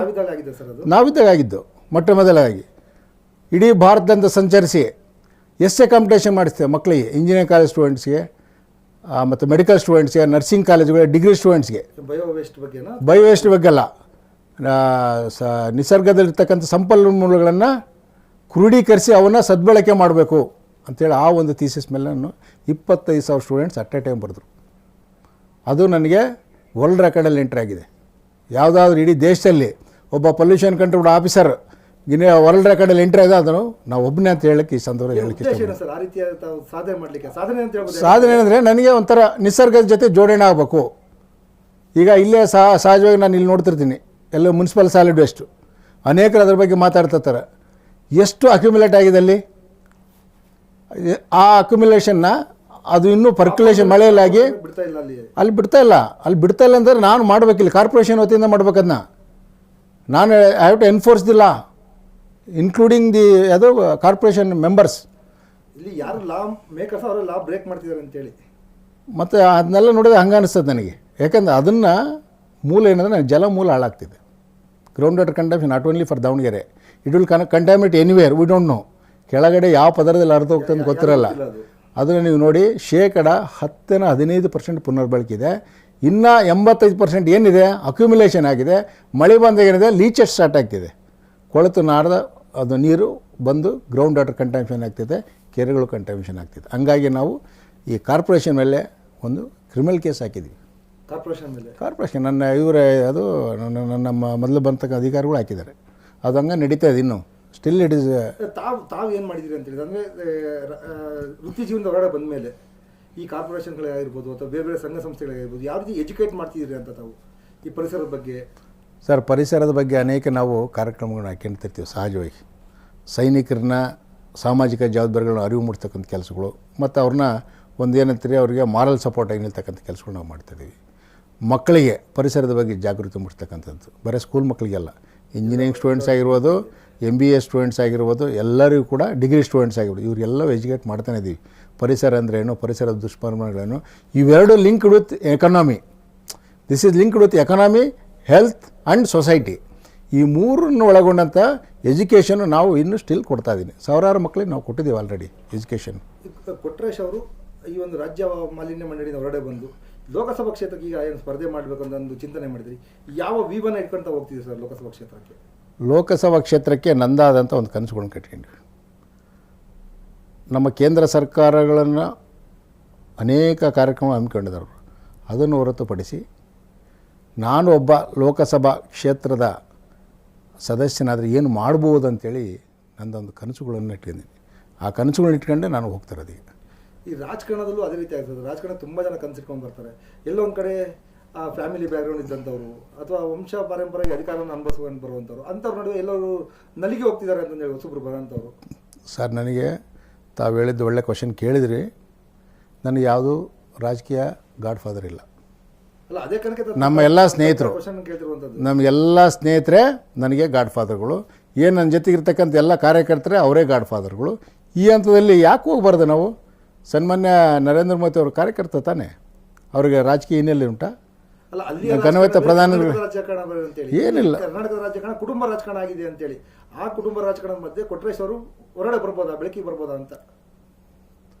ನಾವಿದ್ದಾಗ ಆಗಿದ್ದು. ಮೊಟ್ಟ ಮೊದಲಾಗಿ ಇಡೀ ಭಾರತದಂತ ಸಂಚರಿಸಿ ಎಸ್ಸೆ ಕಾಂಪಿಟೇಷನ್ ಮಾಡಿಸ್ತೇವೆ ಮಕ್ಕಳಿಗೆ, ಇಂಜಿನಿಯರಿಂಗ್ ಕಾಲೇಜ್ ಸ್ಟೂಡೆಂಟ್ಸ್ಗೆ ಮತ್ತು ಮೆಡಿಕಲ್ ಸ್ಟೂಡೆಂಟ್ಸ್ಗೆ, ನರ್ಸಿಂಗ್ ಕಾಲೇಜುಗಳಿಗೆ, ಡಿಗ್ರಿ ಸ್ಟೂಡೆಂಟ್ಸ್ಗೆ. ಬಯೋ ವೇಸ್ಟ್ ಬಗ್ಗೆ ಅಲ್ಲ, ನಿಸರ್ಗದಲ್ಲಿರ್ತಕ್ಕಂಥ ಸಂಪನ್ಮೂಲಗಳನ್ನು ಕ್ರೋಢೀಕರಿಸಿ ಅವನ್ನ ಸದ್ಬಳಕೆ ಮಾಡಬೇಕು ಅಂತೇಳಿ ಆ ಒಂದು ಥೀಸಿಸ್ ಮೇಲೆ ನಾನು 25,000 ಸ್ಟೂಡೆಂಟ್ಸ್ ಅಟ್ ಎ ಟೈಮ್ ಬರೆದ್ರು. ಅದು ನನಗೆ ವರ್ಲ್ಡ್ ರೆಕಾರ್ಡಲ್ಲಿ ಎಂಟ್ರಿ ಆಗಿದೆ. ಯಾವುದಾದ್ರೂ ಇಡೀ ದೇಶದಲ್ಲಿ ಒಬ್ಬ ಪೊಲ್ಯೂಷನ್ ಕಂಟ್ರೋಲ್ ಆಫೀಸರ್ ವರ್ಲ್ಡ್ ರೆಕಾರ್ಡಲ್ಲಿ ಎಂಟ್ರಿ ಆಗಿದೆ, ಅದನ್ನು ನಾವು ಒಬ್ಬನೇ ಅಂತ ಹೇಳಕ್ಕೆ ಈ ಸಂದರ್ಭ ಹೇಳಕ್ಕೆ ಸಾಧನೆ ಅಂದರೆ ನನಗೆ ಒಂಥರ ನಿಸರ್ಗದ ಜೊತೆ ಜೋಡಣೆ ಆಗಬೇಕು. ಈಗ ಇಲ್ಲೇ ಸಹಜವಾಗಿ ನಾನು ಇಲ್ಲಿ ನೋಡ್ತಿರ್ತೀನಿ, ಎಲ್ಲ ಮುನ್ಸಿಪಲ್ ಸಾಲಿಡ್ ವೇಸ್ಟು ಅನೇಕರು ಅದ್ರ ಬಗ್ಗೆ ಮಾತಾಡ್ತಿರ್ತಾರೆ. ಎಷ್ಟು ಅಕ್ಯುಮುಲೇಟ್ ಆಗಿದೆ ಅಲ್ಲಿ, ಆ ಅಕ್ಯುಮುಲೇಷನ್ನ ಅದು ಇನ್ನೂ ಪರ್ಕ್ಯುಲೇಷನ್ ಮಳೆಯಲ್ಲಾಗಿ ಅಲ್ಲಿ ಬಿಡ್ತಾ ಇಲ್ಲ ಅಂದರೆ ನಾನು ಮಾಡಬೇಕಿಲ್ಲ, ಕಾರ್ಪೊರೇಷನ್ ವತಿಯಿಂದ ಮಾಡ್ಬೇಕದನ್ನ. ನಾನು I have to enforce the law including the ಅದು ಕಾರ್ಪೊರೇಷನ್ ಮೆಂಬರ್ಸ್. ಇಲ್ಲಿ ಯಾರು ಲಾ ಮೇಕರ್ಸ್ ಅವರು ಲಾ ಬ್ರೇಕ್ ಮಾಡ್ತಿದ್ದಾರೆ ಅಂತೇಳಿ ಮತ್ತು ಅದನ್ನೆಲ್ಲ ನೋಡಿದ್ರೆ ಹಂಗೆ ಅನಿಸ್ತದೆ ನನಗೆ. ಯಾಕಂದರೆ ಅದನ್ನು ಮೂಲ ಏನಂದರೆ ನನಗೆ ಜಲ ಮೂಲ ಹಾಳಾಗ್ತಿದೆ. Ground water contamination not only for Davanagere, it will contaminate anywhere, we don't know. ಕೆಳಗಡೆ ಯಾವ ಪದರದಲ್ಲಿ ಹರಿದು ಹೋಗ್ತದೆ ಅಂತ ಗೊತ್ತಿರಲ್ಲ. ಅದನ್ನು ನೀವು ನೋಡಿ, 15% ಪುನರ್ಬಳಕಿದೆ. ಇನ್ನು 85% ಏನಿದೆ ಅಕ್ಯುಮುಲೇಷನ್ ಆಗಿದೆ. ಮಳೆ ಬಂದಾಗ ಏನಿದೆ ಲೀಚಸ್ ಸ್ಟಾರ್ಟ್ ಆಗ್ತಿದೆ. ಕೊಳೆತು ನಾರದ ಅದು ನೀರು ಬಂದು ಗ್ರೌಂಡ್ ವಾಟರ್ ಕಂಟಾಮಿನೇಷನ್ ಆಗ್ತಿದೆ, ಕೆರೆಗಳು ಕಂಟಾಮಿನೇಷನ್ ಆಗ್ತಿದೆ. ಹಂಗಾಗಿ ನಾವು ಈ ಕಾರ್ಪೊರೇಷನ್ ಮೇಲೆ ಒಂದು ಕ್ರಿಮಿನಲ್ ಕೇಸ್ ಹಾಕಿದ್ವಿ. ಕಾರ್ಪೊರೇಷನ್ ನನ್ನ ಇವರೇ ಅದು ನಮ್ಮ ಮೊದಲು ಬಂತಕ್ಕ ಅಧಿಕಾರಿಗಳು ಹಾಕಿದ್ದಾರೆ. ಅದು ಹಂಗೆ ನಡೀತಾ ಇದೆ ಇನ್ನೂ. ಸ್ಟಿಲ್ ಇಟ್ ಈಸ್ ತಾವು ಏನು ಮಾಡಿದ್ದೀರಿ ಅಂತ ಹೇಳಿದ್ರೆ ಅಂದರೆ ವೃತ್ತಿ ಜೀವನದ ಹೊರಗಡೆ ಬಂದ ಮೇಲೆ ಈ ಕಾರ್ಪೊರೇಷನ್ಗಳಾಗಿರ್ಬೋದು ಅಥವಾ ಬೇರೆ ಬೇರೆ ಸಂಘ ಸಂಸ್ಥೆಗಳಾಗಿರ್ಬೋದು ಯಾವ ರೀತಿ ಎಜುಕೇಟ್ ಮಾಡ್ತಿದ್ದೀರಿ ಅಂತ ತಾವು ಈ ಪರಿಸರದ ಬಗ್ಗೆ? ಸರ್, ಪರಿಸರದ ಬಗ್ಗೆ ಅನೇಕ ನಾವು ಕಾರ್ಯಕ್ರಮಗಳನ್ನ ಹಾಕ್ಯಂತಿರ್ತೀವಿ ಸಹಜವಾಗಿ. ಸೈನಿಕರನ್ನ ಸಾಮಾಜಿಕ ಜವಾಬ್ದಾರಿಗಳನ್ನ ಅರಿವು ಮೂಡಿಸ್ತಕ್ಕಂಥ ಕೆಲಸಗಳು ಮತ್ತು ಅವ್ರನ್ನ ಒಂದೇನಂತೀರಿ ಅವರಿಗೆ ಮಾರಲ್ ಸಪೋರ್ಟಾಗಿ ನಿಲ್ತಕ್ಕಂಥ ಕೆಲಸಗಳು ನಾವು ಮಾಡ್ತಾಯಿದ್ದೀವಿ. ಮಕ್ಕಳಿಗೆ ಪರಿಸರದ ಬಗ್ಗೆ ಜಾಗೃತಿ ಮೂಡಿಸ್ತಕ್ಕಂಥದ್ದು ಬರೀ ಸ್ಕೂಲ್ ಮಕ್ಕಳಿಗೆಲ್ಲ, ಇಂಜಿನಿಯರಿಂಗ್ ಸ್ಟೂಡೆಂಟ್ಸ್ ಆಗಿರ್ಬೋದು, MBA ಸ್ಟೂಡೆಂಟ್ಸ್ ಆಗಿರ್ಬೋದು, ಎಲ್ಲರಿಗೂ ಕೂಡ ಡಿಗ್ರಿ ಸ್ಟೂಡೆಂಟ್ಸ್ ಆಗಿರ್ಬೋದು, ಇವರೆಲ್ಲವೂ ಎಜುಕೇಟ್ ಮಾಡ್ತಾನೆ ಇದ್ದೀವಿ. ಪರಿಸರ ಅಂದ್ರೇನು, ಪರಿಸರದ ದುಷ್ಪರಿಣಾಮಗಳೇನು, ಇವೆರಡು linked with economy. This is linked with economy, health and society. ಈ ಮೂರನ್ನು ಒಳಗೊಂಡಂಥ ಎಜುಕೇಷನ್ನು ನಾವು ಇನ್ನೂ ಸ್ಟಿಲ್ ಕೊಡ್ತಾ ಇದ್ದೀನಿ. ಸಾವಿರಾರು ಮಕ್ಕಳಿಗೆ ನಾವು ಕೊಟ್ಟಿದ್ದೀವಿ ಆಲ್ರೆಡಿ ಎಜುಕೇಷನ್. ಕೊಟ್ರೇಶ್ ಅವರು ಈ ಒಂದು ರಾಜ್ಯ ಮಾಲಿನ್ಯ ಮಂಡಳಿಯಿಂದ ಹೊರಗಡೆ ಬಂದು ಲೋಕಸಭಾ ಕ್ಷೇತ್ರಕ್ಕೆ ಈಗ ಏನು ಸ್ಪರ್ಧೆ ಮಾಡಬೇಕು ಅಂತ ಒಂದು ಚಿಂತನೆ ಮಾಡಿದ್ರಿ. ಯಾವ ವಿವನ ಇಟ್ಕೊಳ್ತಾ ಹೋಗ್ತಿದೆ ಸರ್ ಲೋಕಸಭಾ ಕ್ಷೇತ್ರಕ್ಕೆ? ಲೋಕಸಭಾ ಕ್ಷೇತ್ರಕ್ಕೆ ನಂದಾದಂಥ ಒಂದು ಕನಸುಗಳನ್ನು ಕಟ್ಕೊಂಡ್ವಿ. ನಮ್ಮ ಕೇಂದ್ರ ಸರ್ಕಾರಗಳನ್ನು ಅನೇಕ ಕಾರ್ಯಕ್ರಮ ಹಮ್ಮಿಕೊಂಡಿದ್ದಾರೆ. ಅದನ್ನು ಹೊರತುಪಡಿಸಿ ನಾನು ಒಬ್ಬ ಲೋಕಸಭಾ ಕ್ಷೇತ್ರದ ಸದಸ್ಯನಾದರೆ ಏನು ಮಾಡ್ಬೋದು ಅಂತೇಳಿ ನಂದೊಂದು ಕನಸುಗಳನ್ನು ಇಟ್ಕೊಂಡಿದ್ದೀನಿ. ಆ ಕನಸುಗಳನ್ನ ಇಟ್ಕೊಂಡೆ ನಾನು ಹೋಗ್ತಿರೋದು. ಈಗ ಈ ರಾಜಕಾರಣದಲ್ಲೂ ಅದೇ ರೀತಿ ಆಗ್ತದೆ. ರಾಜಕಾರಣ ತುಂಬ ಜನ ಕನಸಿಟ್ಕೊಂಡು ಬರ್ತಾರೆ. ಎಲ್ಲೋ ಒಂದು ಕಡೆ ಫ್ಯಾಮಿಲಿ ಬ್ಯಾಕ್ಗ್ರೌಂಡ್ ಇದ್ದಂಥವ್ರು ಅಥವಾ ವಂಶ ಪಾರಂಪರೆಗೆ ಅಧಿಕಾರವನ್ನು ಅನುಭವಿಸ್ಕೊಂಡು ಬರುವಂಥವ್ರು, ಅಂಥವ್ರ ನಡುವೆ ಎಲ್ಲರೂ ನಲಿಗೆ ಹೋಗ್ತಿದ್ದಾರೆ ಅಂತಂದೇಳಿ ಹೊಸಬ್ರು ಬರೋಂಥವ್ರು. ಸರ್, ನನಗೆ ತಾವು ಹೇಳಿದ್ದು ಒಳ್ಳೆ ಕ್ವಶನ್ ಕೇಳಿದ್ರಿ. ನನಗೆ ಯಾವುದೂ ರಾಜಕೀಯ ಗಾಡ್ ಫಾದರ್ ಇಲ್ಲ. ಅಲ್ಲ, ಅದೇ ಕನಕ ನಮ್ಮ ಎಲ್ಲ ಸ್ನೇಹಿತರು, ನಮಗೆಲ್ಲ ಸ್ನೇಹಿತರೆ ನನಗೆ ಗಾಡ್ ಫಾದರ್ಗಳು. ಏನು ನನ್ನ ಜೊತೆಗಿರ್ತಕ್ಕಂಥ ಎಲ್ಲ ಕಾರ್ಯಕರ್ತರೆ ಅವರೇ ಗಾಡ್ ಫಾದರ್ಗಳು. ಈ ಹಂತದಲ್ಲಿ ಯಾಕೆ ಹೋಗ್ಬಾರ್ದು ನಾವು? ಸನ್ಮಾನ್ಯ ನರೇಂದ್ರ ಮೋದಿ ಅವ್ರ ಕಾರ್ಯಕರ್ತ ತಾನೆ, ಅವರಿಗೆ ರಾಜಕೀಯ ಹಿನ್ನೆಲೆ ಉಂಟಾ? ಘನವೆತ್ತ ಪ್ರಧಾನಗಳು ಏನಿಲ್ಲ. ಕರ್ನಾಟಕದ ರಾಜಕಾರಣ ಕುಟುಂಬ ರಾಜಕಾರಣ ಆಗಿದೆ ಅಂತೇಳಿ, ಆ ಕುಟುಂಬ ರಾಜಕಾರಣದ ಮಧ್ಯೆ ಕೊಟ್ರೇಶ್ ಅವರು ಹೊರಗಡೆ ಬರ್ಬೋದಾ, ಬೆಳಕಿಗೆ ಬರ್ಬೋದಾ ಅಂತ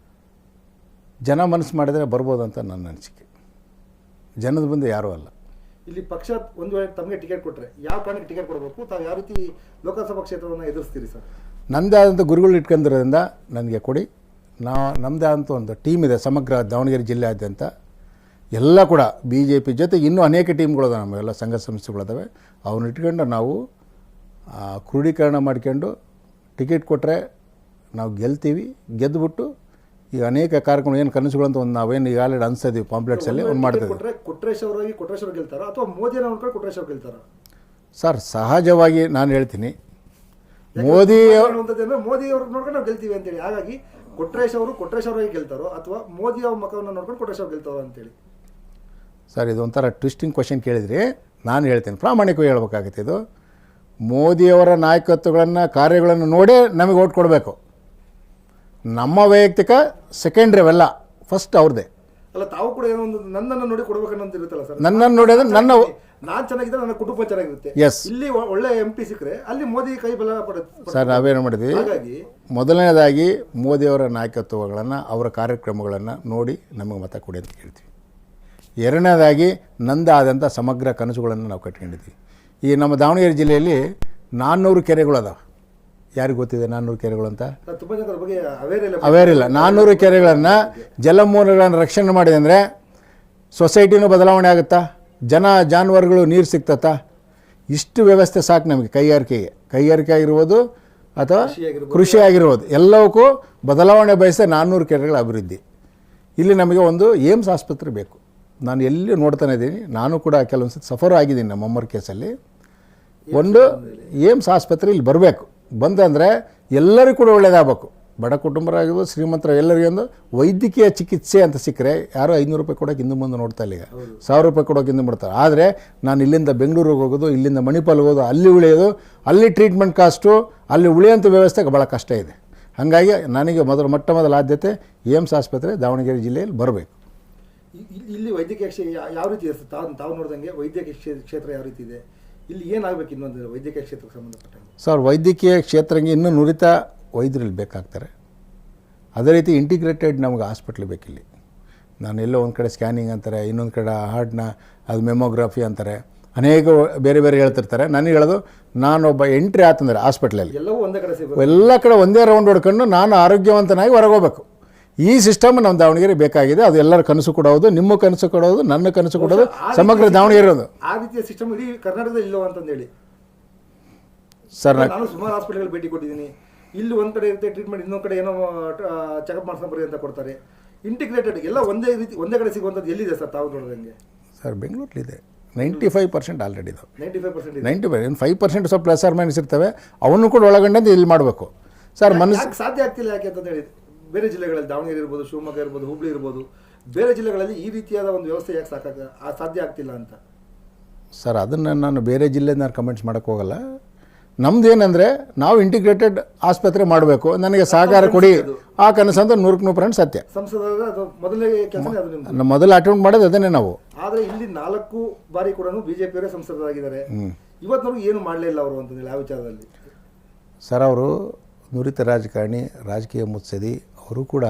ಜನ ಮನಸ್ಸು ಮಾಡಿದರೆ ಬರ್ಬೋದಂತ ನನ್ನ ಅನಿಸಿಕೆ. ಜನದ ಮುಂದೆ ಯಾರೂ ಅಲ್ಲ. ಇಲ್ಲಿ ಪಕ್ಷ ಒಂದು ವೇಳೆ ತಮಗೆ ಟಿಕೆಟ್ ಕೊಟ್ಟರೆ ಯಾವ ಕಾರಣಕ್ಕೆ ಟಿಕೆಟ್ ಕೊಡಬೇಕು? ತಾವು ಯಾವ ರೀತಿ ಲೋಕಸಭಾ ಕ್ಷೇತ್ರವನ್ನು ಎದುರಿಸ್ತೀರಿ ಸರ್? ನಮ್ಮದೇ ಆದಂಥ ಗುರುಗಳು ಇಟ್ಕೊಂಡಿರೋದ್ರಿಂದ ನನಗೆ ಕೊಡಿ. ನಮ್ಮದೇ ಆದಂಥ ಒಂದು ಟೀಮ್ ಇದೆ ಸಮಗ್ರ ದಾವಣಗೆರೆ ಜಿಲ್ಲೆಯಾದ್ಯಂತ. ಎಲ್ಲ ಕೂಡ BJP ಜೊತೆಗೆ ಇನ್ನೂ ಅನೇಕ ಟೀಮ್ಗಳಿದಾವೆ, ನಮಗೆಲ್ಲ ಸಂಘ ಸಂಸ್ಥೆಗಳಿದಾವೆ. ಅವನ್ನ ಇಟ್ಕೊಂಡು ನಾವು ಕ್ರೋಢೀಕರಣ ಮಾಡ್ಕೊಂಡು ಟಿಕೆಟ್ ಕೊಟ್ಟರೆ ನಾವು ಗೆಲ್ತೀವಿ. ಗೆದ್ದುಬಿಟ್ಟು ಈಗ ಅನೇಕ ಕಾರ್ಯಕ್ರಮ ಏನು ಕನಸುಗಳು ಅಂತ ಒಂದು ನಾವೇನು ಈಗಾಗಲೇ ಅನ್ಸಿದ್ದೀವಿ ಪಾಂಪ್ಲೆಟ್ಸಲ್ಲಿ ಒಂದು ಮಾಡ್ತೀವಿ. ಕೊಟ್ರೇಶ್ ಅವರು ಗೆಲ್ತಾರ ಅಥವಾ ಮೋದಿಯನ್ನು ನೋಡ್ಕೊಂಡು ಕೊಟ್ರೇಶ್ ಅವರು ಗೆಲ್ತಾರ? ಸರ್, ಸಹಜವಾಗಿ ನಾನು ಹೇಳ್ತೀನಿ, ಮೋದಿ ಅವ್ರು ನೋಡ್ಕೊಂಡು ನಾವು ಗೆಲ್ತೀವಿ ಅಂತೇಳಿ. ಹಾಗಾಗಿ ಕೊಟ್ರೇಶ್ ಅವರಾಗಿ ಗೆಲ್ತಾರೋ ಅಥವಾ ಮೋದಿ ಅವ್ರ ಮಕ್ಕಳನ್ನ ನೋಡ್ಕೊಂಡು ಕೊಟ್ರೇಶ್ ಅವ್ರು ಗೆಲ್ತಾರೋ ಅಂತೇಳಿ? ಸರ್, ಇದೊಂಥರ ಟ್ವಿಸ್ಟಿಂಗ್ ಕ್ವಶನ್ ಕೇಳಿದ್ರಿ. ನಾನು ಹೇಳ್ತೀನಿ, ಪ್ರಾಮಾಣಿಕವಾಗಿ ಹೇಳ್ಬೇಕಾಗುತ್ತೆ. ಇದು ಮೋದಿಯವರ ನಾಯಕತ್ವಗಳನ್ನು ಕಾರ್ಯಗಳನ್ನು ನೋಡೇ ನಮಗೆ ಓಟ್ ಕೊಡಬೇಕು. ನಮ್ಮ ವೈಯಕ್ತಿಕ ಸೆಕೆಂಡ್ರಿ ಅವೆಲ್ಲ, ಫಸ್ಟ್ ಅವ್ರದ್ದೇ. ಅಲ್ಲ, ತಾವು ಕೂಡ ಏನೋ ಒಂದು ನನ್ನನ್ನು ನೋಡಿ ಕೊಡ್ಬೇಕನ್ನೋದು ಇರುತ್ತಲ್ಲ ಸರ್. ನನ್ನನ್ನು ನೋಡಿದ್ರೆ ನಾನು ಚೆನ್ನಾಗಿದ್ದರೆ ನನ್ನ ಕುಟುಂಬ ಚೆನ್ನಾಗಿರುತ್ತೆ. ಎಸ್, ಇಲ್ಲಿ ಒಳ್ಳೆ MP ಸಿಕ್ಕರೆ ಅಲ್ಲಿ ಮೋದಿ ಕೈ ಬಲ ಪಡುತ್ತೆ. ಸರ್, ನಾವೇನು ಮಾಡಿದ್ವಿ, ಹಾಗಾಗಿ ಮೊದಲನೇದಾಗಿ ಮೋದಿಯವರ ನಾಯಕತ್ವಗಳನ್ನು, ಅವರ ಕಾರ್ಯಕ್ರಮಗಳನ್ನು ನೋಡಿ ನಮಗೆ ಮತ ಕೊಡಿ ಅಂತ ಕೇಳ್ತೀವಿ. ಎರಡನೇದಾಗಿ ನಂದಾದಂಥ ಸಮಗ್ರ ಕನಸುಗಳನ್ನು ನಾವು ಕಟ್ಕೊಂಡಿದ್ವಿ. ಈ ನಮ್ಮ ದಾವಣಗೆರೆ ಜಿಲ್ಲೆಯಲ್ಲಿ 400 ಕೆರೆಗಳು ಅದಾವೆ. ಯಾರಿಗೆ ಗೊತ್ತಿದೆ 400 ಕೆರೆಗಳು ಅಂತ? ತುಂಬ ಜನರ ಬಗ್ಗೆ ಅವೇರ್ ಇಲ್ಲ. 400 ಕೆರೆಗಳನ್ನು ಜಲಮೂಲಗಳನ್ನು ರಕ್ಷಣೆ ಮಾಡಿದೆ ಅಂದರೆ ಸೊಸೈಟಿನೂ ಬದಲಾವಣೆ ಆಗುತ್ತಾ, ಜಾನುವಾರುಗಳು ನೀರು ಸಿಗ್ತತ್ತಾ? ಇಷ್ಟು ವ್ಯವಸ್ಥೆ ಸಾಕು ನಮಗೆ. ಕೈಗಾರಿಕೆ ಆಗಿರ್ಬೋದು ಅಥವಾ ಕೃಷಿ ಆಗಿರ್ಬೋದು, ಎಲ್ಲವಕ್ಕೂ ಬದಲಾವಣೆ ಬಯಸಿದ 400 ಕೆರೆಗಳ ಅಭಿವೃದ್ಧಿ. ಇಲ್ಲಿ ನಮಗೆ ಒಂದು ಏಮ್ಸ್ ಆಸ್ಪತ್ರೆ ಬೇಕು. ನಾನು ಎಲ್ಲಿ ನೋಡ್ತಾನೆ ಇದ್ದೀನಿ, ನಾನು ಕೂಡ ಕೆಲವೊಂದು ಸತಿ ಸಫರ್ ಆಗಿದ್ದೀನಿ ನಮ್ಮ ಅಮ್ಮರ ಕೇಸಲ್ಲಿ. ಒಂದು ಏಮ್ಸ್ ಆಸ್ಪತ್ರೆ ಇಲ್ಲಿ ಬರಬೇಕು. ಬಂದಂದರೆ ಎಲ್ಲರಿಗೂ ಕೂಡ ಒಳ್ಳೆಯದಾಗಬೇಕು. ಬಡ ಕುಟುಂಬರಾಗಿರ್ಬೋದು, ಶ್ರೀಮಂತರ ಎಲ್ಲರಿಗೂ ಒಂದು ವೈದ್ಯಕೀಯ ಚಿಕಿತ್ಸೆ ಅಂತ ಸಿಕ್ಕರೆ ಯಾರೋ 500 ರೂಪಾಯಿ ಕೊಡೋಕೆ ಹಿಂದೆ ಮುಂದೆ ನೋಡ್ತಾ ಇಲ್ಲ. ಈಗ 1000 ರೂಪಾಯಿ ಕೊಡೋಕೆ ಹಿಂದೆ ಮಾಡ್ತಾರೆ. ಆದರೆ ನಾನು ಇಲ್ಲಿಂದ ಬೆಂಗಳೂರಿಗೆ ಹೋಗೋದು, ಇಲ್ಲಿಂದ ಮಣಿಪಾಲ್ಗೆ ಹೋಗೋದು, ಅಲ್ಲಿ ಉಳಿಯೋದು, ಅಲ್ಲಿ ಟ್ರೀಟ್ಮೆಂಟ್ ಕಾಸ್ಟು, ಅಲ್ಲಿ ಉಳಿಯೋಂಥ ವ್ಯವಸ್ಥೆ ಭಾಳ ಕಷ್ಟ ಇದೆ. ಹಾಗಾಗಿ ನನಗೆ ಮೊದಲ ಆದ್ಯತೆ ಏಮ್ಸ್ ಆಸ್ಪತ್ರೆ ದಾವಣಗೆರೆ ಜಿಲ್ಲೆಯಲ್ಲಿ ಬರಬೇಕು. ಇಲ್ಲಿ ವೈದ್ಯಕೀಯ ಯಾವ ರೀತಿ ಇದೆ? ತಾವು ನೋಡಿದಂಗೆ ವೈದ್ಯಕೀಯ ಕ್ಷೇತ್ರ ಯಾವ ರೀತಿ ಇದೆ? ಇಲ್ಲಿ ಏನಾಗಬೇಕು ಇನ್ನೊಂದು ವೈದ್ಯಕೀಯ ಕ್ಷೇತ್ರಕ್ಕೆ ಸಂಬಂಧಪಟ್ಟಂಗೆ? ಸರ್, ವೈದ್ಯಕೀಯ ಕ್ಷೇತ್ರಕ್ಕೆ ಇನ್ನೂ ನುರಿತ ವೈದ್ಯರಲ್ಲಿ ಬೇಕಾಗ್ತಾರೆ. ಅದೇ ರೀತಿ ಇಂಟಿಗ್ರೇಟೆಡ್ ನಮಗೆ ಹಾಸ್ಪಿಟ್ಲ್ ಬೇಕಿಲ್ಲಿ. ನಾನು ಎಲ್ಲೋ ಒಂದು ಕಡೆ ಸ್ಕ್ಯಾನಿಂಗ್ ಅಂತಾರೆ, ಇನ್ನೊಂದು ಕಡೆ ಹಾರ್ಟ್ನ ಅದು ಮೆಮೊಗ್ರಫಿ ಅಂತಾರೆ, ಅನೇಕ ಬೇರೆ ಬೇರೆ ಹೇಳ್ತಿರ್ತಾರೆ. ನನಗೆ ಹೇಳೋದು, ನಾನೊಬ್ಬ ಎಂಟ್ರಿ ಆತಂದರೆ ಹಾಸ್ಪಿಟ್ಲಲ್ಲಿ ಎಲ್ಲ ಕಡೆ ಒಂದೇ ರೌಂಡ್ ಹೊಡ್ಕೊಂಡು ನಾನು ಆರೋಗ್ಯವಂತನಾಗಿ ಹೊರಗೋಗ್ಬೇಕು. ಈ ಸಿಸ್ಟಮ್ ನಮ್ಮ ದಾವಣಗೆರೆ ಬೇಕಾಗಿದೆ. ಅದು ಎಲ್ಲರ ಕನಸು ಕೊಡೋದು, ನಿಮ್ಮ ಕನಸು ಕೊಡೋದು, ನನ್ನ ಕನಸು ಕೊಡೋದು, ಸಮಗ್ರ ದಾವಣಗೆರೆ ಇರೋದು. ಆ ರೀತಿಯ ಸಿಸ್ಟಮ್ ಇಡೀ ಕರ್ನಾಟಕದಲ್ಲಿ ಇಲ್ಲೋ ಅಂತಂದೇಳಿ ಸರ್ ನಾನು ಸುಮಾರು ಹಾಸ್ಪಿಟಲ್ಗಳು ಭೇಟಿ ಕೊಟ್ಟಿದ್ದೀನಿ. ಇಲ್ಲಿ ಒಂದ್ ಕಡೆ ಇರುತ್ತೆ ಟ್ರೀಟ್ಮೆಂಟ್, ಇನ್ನೊಂದ್ ಕಡೆ ಏನೋ ಚೆಕಪ್ ಮಾಡ್ಸ್ಕೊಂಡ್ ಬರ್ರಿ ಅಂತ ಕೊಡ್ತಾರೆ. ಇಂಟಿಗ್ರೇಟೆಡ್ ಎಲ್ಲ ಒಂದೇ ಕಡೆ ಸಿಗುವಂಥದ್ದು ಎಲ್ಲಿದೆ ಸರ್ ತಾವು ನೋಡಿದಂಗೆ? ಸರ್ ಬೆಂಗಳೂರಲ್ಲಿದೆ 95% ಆಲ್ರೆಡಿ ಇದು 95% 5% ಸ್ವಲ್ಪ ಪ್ಲಸ್ ಆರ್ ಮೈನಸ್ ಇರ್ತವೆ, ಅವನ್ನು ಕೂಡ ಒಳಗೊಂಡಂತೆ ಇಲ್ಲಿ ಮಾಡಬೇಕು ಸರ್. ಮನಸ್ಸು ಸಾಧ್ಯ ಆಗ್ತಿಲ್ಲ ಯಾಕೆ ಅಂತ ಹೇಳಿ ಬೇರೆ ಜಿಲ್ಲೆಗಳಲ್ಲಿ ದಾವಣಗೆರೆ ಇರ್ಬೋದು, ಶಿವಮೊಗ್ಗ ಇರ್ಬೋದು, ಹುಬ್ಳಿ ಇರ್ಬೋದು, ಬೇರೆ ಜಿಲ್ಲೆಗಳಲ್ಲಿ ಈ ರೀತಿಯಾದ ಒಂದು ವ್ಯವಸ್ಥೆ ಯಾಕೆ ಸಾಧ್ಯ ಆಗ್ತಿಲ್ಲ ಅಂತ? ಸರ್ ಅದನ್ನು ನಾನು ಬೇರೆ ಜಿಲ್ಲೆ ನಾನು ಕಮೆಂಟ್ಸ್ ಮಾಡೋಕ್ಕೆ ಹೋಗಲ್ಲ. ನಮ್ದು ಏನಂದರೆ ನಾವು ಇಂಟಿಗ್ರೇಟೆಡ್ ಆಸ್ಪತ್ರೆ ಮಾಡಬೇಕು, ನನಗೆ ಸಹಕಾರ ಕೊಡಿ, ಆ ಕನಸಂತ 100% ಸತ್ಯ. ಸಂಸದರ ಅದು ಮೊದಲನೇ ಕೆಲಸನೇ ಅದು ನಿಮ್ದು. ನಮ್ಮ ಮೊದಲು ಅಟೆಂಪ್ಟ್ ಮಾಡೋದು ಅದನ್ನೇ ನಾವು. ಆದರೆ ಇಲ್ಲಿ 4 ಬಾರಿ ಕೂಡ ಬಿಜೆಪಿಯವರೇ ಸಂಸದರಾಗಿದ್ದಾರೆ. ಇವತ್ತಿನವರೆಗೂ ಏನು ಮಾಡಲೇ ಇಲ್ಲ ಅವರು ಅಂತಂದೇಳಿ ಆ ವಿಚಾರದಲ್ಲಿ. ಸರ್ ಅವರು ನುರಿತ ರಾಜಕಾರಣಿ, ರಾಜಕೀಯ ಮುತ್ಸದಿ, ಅವರು ಕೂಡ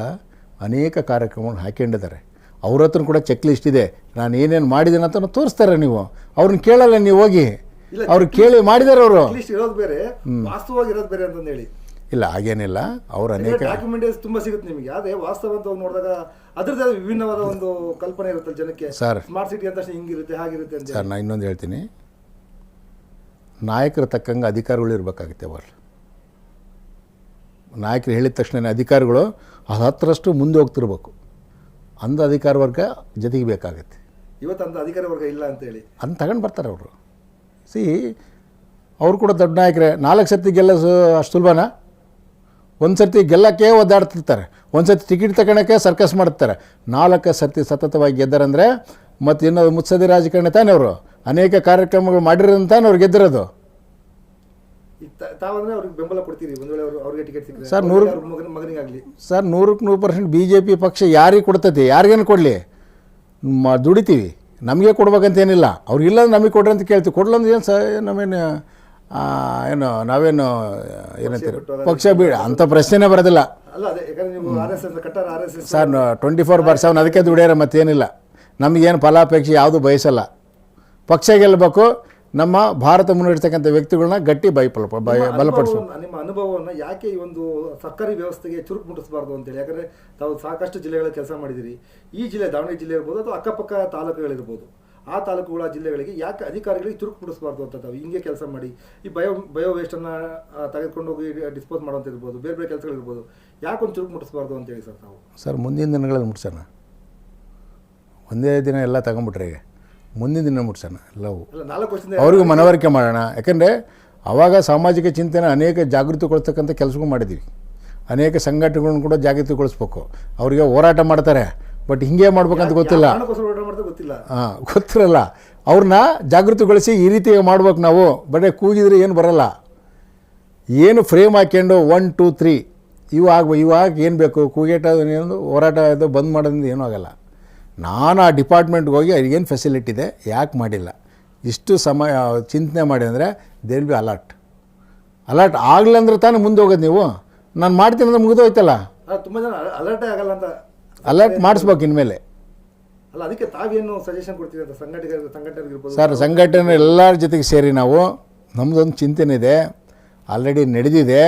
ಅನೇಕ ಕಾರ್ಯಕ್ರಮಗಳನ್ನು ಹಾಕೊಂಡಿದ್ದಾರೆ. ಅವ್ರ ಹತ್ರ ಕೂಡ ಚೆಕ್ ಲಿಸ್ಟ್ ಇದೆ, ನಾನು ಏನೇನು ಮಾಡಿದ್ದೀನಿ ಅಂತ ತೋರಿಸ್ತಾರೆ. ನೀವು ಅವ್ರನ್ನ ಕೇಳಲ್ಲ, ನೀವು ಹೋಗಿ ಅವ್ರು ಕೇಳಿ ಮಾಡಿದ್ದಾರೆ. ಅವರು ಇರೋದು ಬೇರೆ, ವಾಸ್ತವವಾಗಿ ಇರೋದು ಬೇರೆ ಅಂತಂದೇಳಿ. ಇಲ್ಲ ಹಾಗೇನಿಲ್ಲ, ಅವ್ರು ಅನೇಕ ಡಾಕ್ಯುಮೆಂಟೇಜ್ ತುಂಬಾ ಸಿಗುತ್ತೆ ನಿಮಗೆ. ಅದೇ ವಾಸ್ತವ ಅಂತ ನೋಡಿದಾಗ ಅದರದ್ದು ವಿಭಿನ್ನವಾದ ಒಂದು ಕಲ್ಪನೆ ಇರುತ್ತೆ ಜನಕ್ಕೆ. ಸರ್ ಸ್ಮಾರ್ಟ್ ಸಿಟಿ ಅಂತ ಹಿಂಗಿರುತ್ತೆ ಹಾಗಿರುತ್ತೆ ಅಂತ. ಸರ್ ನಾನು ಇನ್ನೊಂದು ಹೇಳ್ತೀನಿ, ನಾಯಕರ ತಕ್ಕಂಗೆ ಅಧಿಕಾರಿಗಳು ಇರಬೇಕಾಗುತ್ತೆ. ಅವರು ನಾಯಕರು ಹೇಳಿದ ತಕ್ಷಣ ಅಧಿಕಾರಿಗಳು 10ರಷ್ಟು ಮುಂದೆ ಹೋಗ್ತಿರ್ಬೇಕು. ಅಂದ ಅಧಿಕಾರ ವರ್ಗ ಜೊತೆಗೆ ಬೇಕಾಗುತ್ತೆ. ಇವತ್ತು ಅಂತ ಅಧಿಕಾರಿ ವರ್ಗ ಇಲ್ಲ ಅಂತೇಳಿ ಅದನ್ನ ತಗೊಂಡು ಬರ್ತಾರೆ ಅವರು. ಅವರು ಕೂಡ ದೊಡ್ಡ ನಾಯಕರೇ. 4 ಸರ್ತಿ ಅಷ್ಟು ಸುಲಭನಾ? ಒಂದು ಸರ್ತಿ ಗೆಲ್ಲಕ್ಕೆ ಒದ್ದಾಡ್ತಿರ್ತಾರೆ, ಒಂದು ಸರ್ತಿ ಟಿಕೆಟ್ ತಗೊಳಕ್ಕೆ ಸರ್ಕಸ್ ಮಾಡ್ತಾರೆ. 4 ಸರ್ತಿ ಸತತವಾಗಿ ಗೆದ್ದಾರಂದರೆ ಮತ್ತು ಇನ್ನೊಂದು ಮುತ್ಸದಿ ರಾಜಕಾರಣಿ ತಾನೇ ಅವರು. ಅನೇಕ ಕಾರ್ಯಕ್ರಮಗಳು ಮಾಡಿರೋದು ತಾನೇ ಅವ್ರು ಗೆದ್ದಿರೋದು. ತಾವಂದ್ರೆ ಅವ್ರಿಗೆ ಬೆಂಬಲ ಕೊಡ್ತೀರಿ ಒಂದು ವೇಳೆ ಅವ್ರಿಗೆ ಟಿಕೆಟ್ ಸಿಕ್ಕರೆ? ಸರ್ ಮಗನಿಗಾಗಲಿ ಸರ್ 100% BJP ಪಕ್ಷ ಯಾರಿಗೆ ಕೊಡ್ತೈತಿ, ಯಾರಿಗೇನು ಕೊಡಲಿ, ದುಡಿತೀವಿ, ನಮಗೆ ಕೊಡ್ಬೇಕಂತೇನಿಲ್ಲ. ಅವ್ರಿಗಿಲ್ಲ ನಮಗೆ ಕೊಡ್ರಿ ಅಂತ ಕೇಳ್ತೀವಿ. ಕೊಡ್ಲಂದ್ರೆ ಏನು ನಮೇನು ಏನು ನಾವೇನು ಏನಂತೀರಿ ಪಕ್ಷ ಬೀಳ ಅಂತ ಪ್ರಶ್ನೆನೇ ಬರೋದಿಲ್ಲ. ಅಲ್ಲ ಅದೇ ಯಾಕಂದ್ರೆ ನೀವು RSS ಕಟ್ಟಾರ RSS ಸರ್ 24/7 ಅದಕ್ಕೆ ದುಡಿಯೋರ ಮತ್ತೇನಿಲ್ಲ. ನಮಗೇನು ಫಲಾಪೇಕ್ಷೆ ಯಾವುದು ಬಯಸಲ್ಲ. ಪಕ್ಷ ಗೆಲ್ಲಬೇಕು, ನಮ್ಮ ಭಾರತ ಮುನ್ನಡೆಸ್ತಕ್ಕಂಥ ವ್ಯಕ್ತಿಗಳನ್ನ ಗಟ್ಟಿ ಬಲಪಡಿಸಬೇಕು. ನಿಮ್ಮ ಅನುಭವವನ್ನು ಯಾಕೆ ಈ ಒಂದು ಸರ್ಕಾರಿ ವ್ಯವಸ್ಥೆಗೆ ಚುರುಕು ಮುಟ್ಟಿಸಬಾರ್ದು ಅಂತೇಳಿ? ಯಾಕಂದರೆ ತಾವು ಸಾಕಷ್ಟು ಜಿಲ್ಲೆಗಳ ಕೆಲಸ ಮಾಡಿದಿರಿ. ಈ ಜಿಲ್ಲೆ ದಾವಣಗೆರೆ ಜಿಲ್ಲೆ ಇರ್ಬೋದು ಅಥವಾ ಅಕ್ಕಪಕ್ಕ ತಾಲೂಕುಗಳಿರ್ಬೋದು, ಆ ತಾಲೂಕುಗಳ ಜಿಲ್ಲೆಗಳಿಗೆ ಯಾಕೆ ಅಧಿಕಾರಿಗಳಿಗೆ ಚುರುಕು ಮುಟ್ಟಿಸಬಾರ್ದು ಅಂತ ತಾವು ಹಿಂಗೆ ಕೆಲಸ ಮಾಡಿ ಈ ಬಯೋ ವೇಸ್ಟನ್ನು ತೆಗೆದುಕೊಂಡು ಹೋಗಿ ಡಿಸ್ಪೋಸ್ ಮಾಡುವಂಥ ಇರ್ಬೋದು, ಬೇರೆ ಬೇರೆ ಕೆಲಸಗಳಿರ್ಬೋದು, ಯಾಕೊಂದು ಚುರುಕು ಮುಟ್ಟಿಸಬಾರ್ದು ಅಂತೇಳಿ ಸರ್ ತಾವು? ಸರ್ ಮುಂದಿನ ದಿನಗಳಲ್ಲಿ ಮುಟ್ಸೋಣ. ಒಂದೇ ದಿನ ಎಲ್ಲ ತಗೊಂಬಿಟ್ರೆ ಮುಂದಿನ ದಿನ ಮುಟ್ಸೋಣ ಎಲ್ಲವೂ. ಅವ್ರಿಗೂ ಮನವರಿಕೆ ಮಾಡೋಣ. ಯಾಕಂದರೆ ಆವಾಗ ಸಾಮಾಜಿಕ ಚಿಂತನೆ ಅನೇಕ ಜಾಗೃತಿಗೊಳಿಸ್ತಕ್ಕಂಥ ಕೆಲಸಗಳು ಮಾಡಿದ್ದೀವಿ. ಅನೇಕ ಸಂಘಟನೆಗಳನ್ನು ಕೂಡ ಜಾಗೃತಿಗೊಳಿಸ್ಬೇಕು. ಅವರಿಗೆ ಹೋರಾಟ ಮಾಡ್ತಾರೆ, ಬಟ್ ಹಿಂಗೆ ಮಾಡ್ಬೇಕಂತ ಗೊತ್ತಿಲ್ಲ. ಗೊತ್ತಿರಲ್ಲ. ಅವ್ರನ್ನ ಜಾಗೃತಿಗೊಳಿಸಿ ಈ ರೀತಿ ಮಾಡ್ಬೇಕು ನಾವು. ಬರೀ ಕೂಗಿದ್ರೆ ಏನು ಬರಲ್ಲ. ಏನು ಫ್ರೇಮ್ ಹಾಕ್ಕೊಂಡು 1 2 3 ಇವಾಗ ಏನು ಬೇಕು ಕೂಗೇಟ ಏನು ಹೋರಾಟ ಇದು ಬಂದ್ ಮಾಡೋದ್ರಿಂದ ಏನೂ ಆಗಲ್ಲ. ನಾನು ಆ ಡಿಪಾರ್ಟ್ಮೆಂಟ್ಗೆ ಹೋಗಿ ಏನು ಫೆಸಿಲಿಟಿ ಇದೆ, ಯಾಕೆ ಮಾಡಿಲ್ಲ, ಇಷ್ಟು ಸಮಯ ಚಿಂತನೆ ಮಾಡಿ ಅಂದರೆ ದೇ ವಿಲ್ ಬಿ ಅಲರ್ಟ್ ಆಗಲಿ ಅಂದ್ರೆ ತಾನೇ ಮುಂದೆ ಹೋಗೋದು. ನೀವು ನಾನು ಮಾಡ್ತೀನಿ ಅಂದ್ರೆ ಮುಗಿದೋಯ್ತಲ್ಲ. ತುಂಬ ಜನ ಅಲರ್ಟೇ ಆಗಲ್ಲ ಅಂತ ಅಲರ್ಟ್ ಮಾಡಿಸ್ಬೇಕು ಇನ್ಮೇಲೆ. ಅಲ್ಲ ಅದಕ್ಕೆ ತಾವೇನು ಸಜೆಷನ್ ಕೊಡ್ತೀವಿ ಅಂತ ಸಂಘಟನೆಗಿರ್ಬೋದು? ಸರ್ ಸಂಘಟನೆ ಎಲ್ಲರ ಜೊತೆಗೆ ಸೇರಿ ನಾವು ನಮ್ಮದೊಂದು ಚಿಂತನೆ ಇದೆ, ಆಲ್ರೆಡಿ ನಡೆದಿದೆ.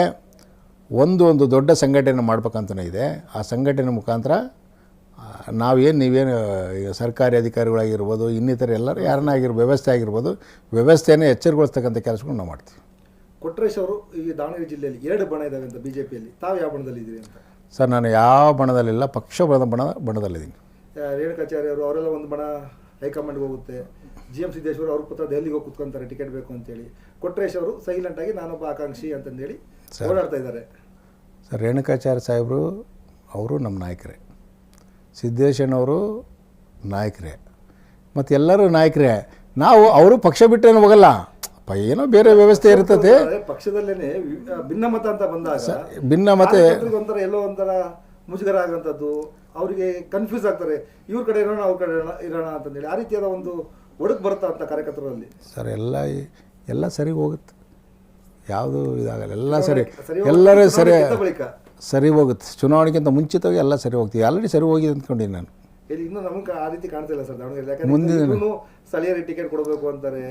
ಒಂದು ದೊಡ್ಡ ಸಂಘಟನೆ ಮಾಡ್ಬೇಕಂತಲೇ ಇದೆ. ಆ ಸಂಘಟನೆ ಮುಖಾಂತರ ನೀವೇನು ಸರ್ಕಾರಿ ಅಧಿಕಾರಿಗಳಾಗಿರ್ಬೋದು, ಇನ್ನಿತರ ಎಲ್ಲರೂ ಯಾರನ್ನ ವ್ಯವಸ್ಥೆ ಆಗಿರ್ಬೋದು, ವ್ಯವಸ್ಥೆಯನ್ನು ಎಚ್ಚರಗೊಳಿಸ್ತಕ್ಕಂಥ ಕೆಲಸಗಳು ನಾವು ಮಾಡ್ತೀವಿ. ಕೊಟ್ರೇಶ್ ಅವರು ಈ ದಾವಣಗೆರೆ ಜಿಲ್ಲೆಯಲ್ಲಿ 2 ಬಣ ಇದ್ದಾವೆ ಅಂತ ಬಿಜೆಪಿಯಲ್ಲಿ, ತಾವು ಯಾವ ಬಣದಲ್ಲಿದ್ದೀರಿ ಅಂತ? ಸರ್ ನಾನು ಯಾವ ಬಣದಲ್ಲಿಲ್ಲ, ಪಕ್ಷ ಬಣದಲ್ಲಿದ್ದೀನಿ. ರೇಣುಕಾಚಾರ್ಯ ಅವರು ಅವರೆಲ್ಲ ಒಂದು ಬಣ ಹೈಕಮಾಂಡ್ಗೆ ಹೋಗುತ್ತೆ. GM ಸಿದ್ದೇಶ್ವರ ಅವ್ರ ಪುತ್ರ ದೆಹಲಿಗೆ ಹೋಗಿ ಕುತ್ಕೊಂತಾರೆ ಟಿಕೆಟ್ ಬೇಕು ಅಂತೇಳಿ. ಕೊಟ್ರೇಶ್ ಅವರು ಸೈಲೆಂಟ್ ಆಗಿ ನಾನೊಬ್ಬ ಆಕಾಂಕ್ಷಿ ಅಂತಂದೇಳಿ ಓಡಾಡ್ತಾ ಇದ್ದಾರೆ. ಸರ್ ರೇಣುಕಾಚಾರ್ಯ ಸಾಹೇಬರು ಅವರು ನಮ್ಮ ನಾಯಕರೇ, ಸಿದ್ದೇಶಣ್ಣವರು ನಾಯಕರೇ, ಮತ್ತು ಎಲ್ಲರೂ ನಾಯಕರೇ. ಅವರು ಪಕ್ಷ ಬಿಟ್ಟೇನು ಹೋಗಲ್ಲ, ಏನೋ ಬೇರೆ ವ್ಯವಸ್ಥೆ ಇರ್ತದೆ. ಪಕ್ಷದಲ್ಲೇನೆ ಭಿನ್ನಮತ ಅಂತ ಬಂದಾಗ ಭಿನ್ನಮತ ಒಂಥರ ಎಲ್ಲೋ ಒಂಥರ ಮುಜುಗರ ಆಗುವಂಥದ್ದು, ಅವರಿಗೆ ಕನ್ಫ್ಯೂಸ್ ಆಗ್ತಾರೆ. ಇವ್ರ ಕಡೆ ಇರೋಣ ಅವ್ರ ಕಡೆ ಇರೋಣ ಅಂತಂದೇಳಿ ಆ ರೀತಿಯಾದ ಒಂದು ಒಡಕು ಬರುತ್ತಾ ಅಂತ ಕಾರ್ಯಕರ್ತರಲ್ಲಿ? ಸರ್ ಎಲ್ಲ ಸರಿ ಹೋಗುತ್ತೆ, ಯಾವುದು ಇದಾಗಲ್ಲ, ಎಲ್ಲ ಎಲ್ಲರೂ ಸರಿ ಹೋಗುತ್ತೆ. ಚುನಾವಣೆಗಿಂತ ಮುಂಚಿತವಾಗಿ ಎಲ್ಲ ಸರಿ ಹೋಗ್ತೀವಿ. ಆಲ್ರೆಡಿ ಸರಿ ಹೋಗಿದೆ ಅಂದ್ಕೊಂಡಿದ್ದೀನಿ ನಾನು. ಇನ್ನೂ ನಮಗೆ ಆ ರೀತಿ ಕಾಣ್ತಿಲ್ಲ ಸರ್ ದಾವಣಗೆರೆ. ಯಾಕಂದ್ರೆ ಸ್ಥಳೀಯರಿಗೆ ಟಿಕೆಟ್ ಕೊಡಬೇಕು ಅಂತಾರೆ.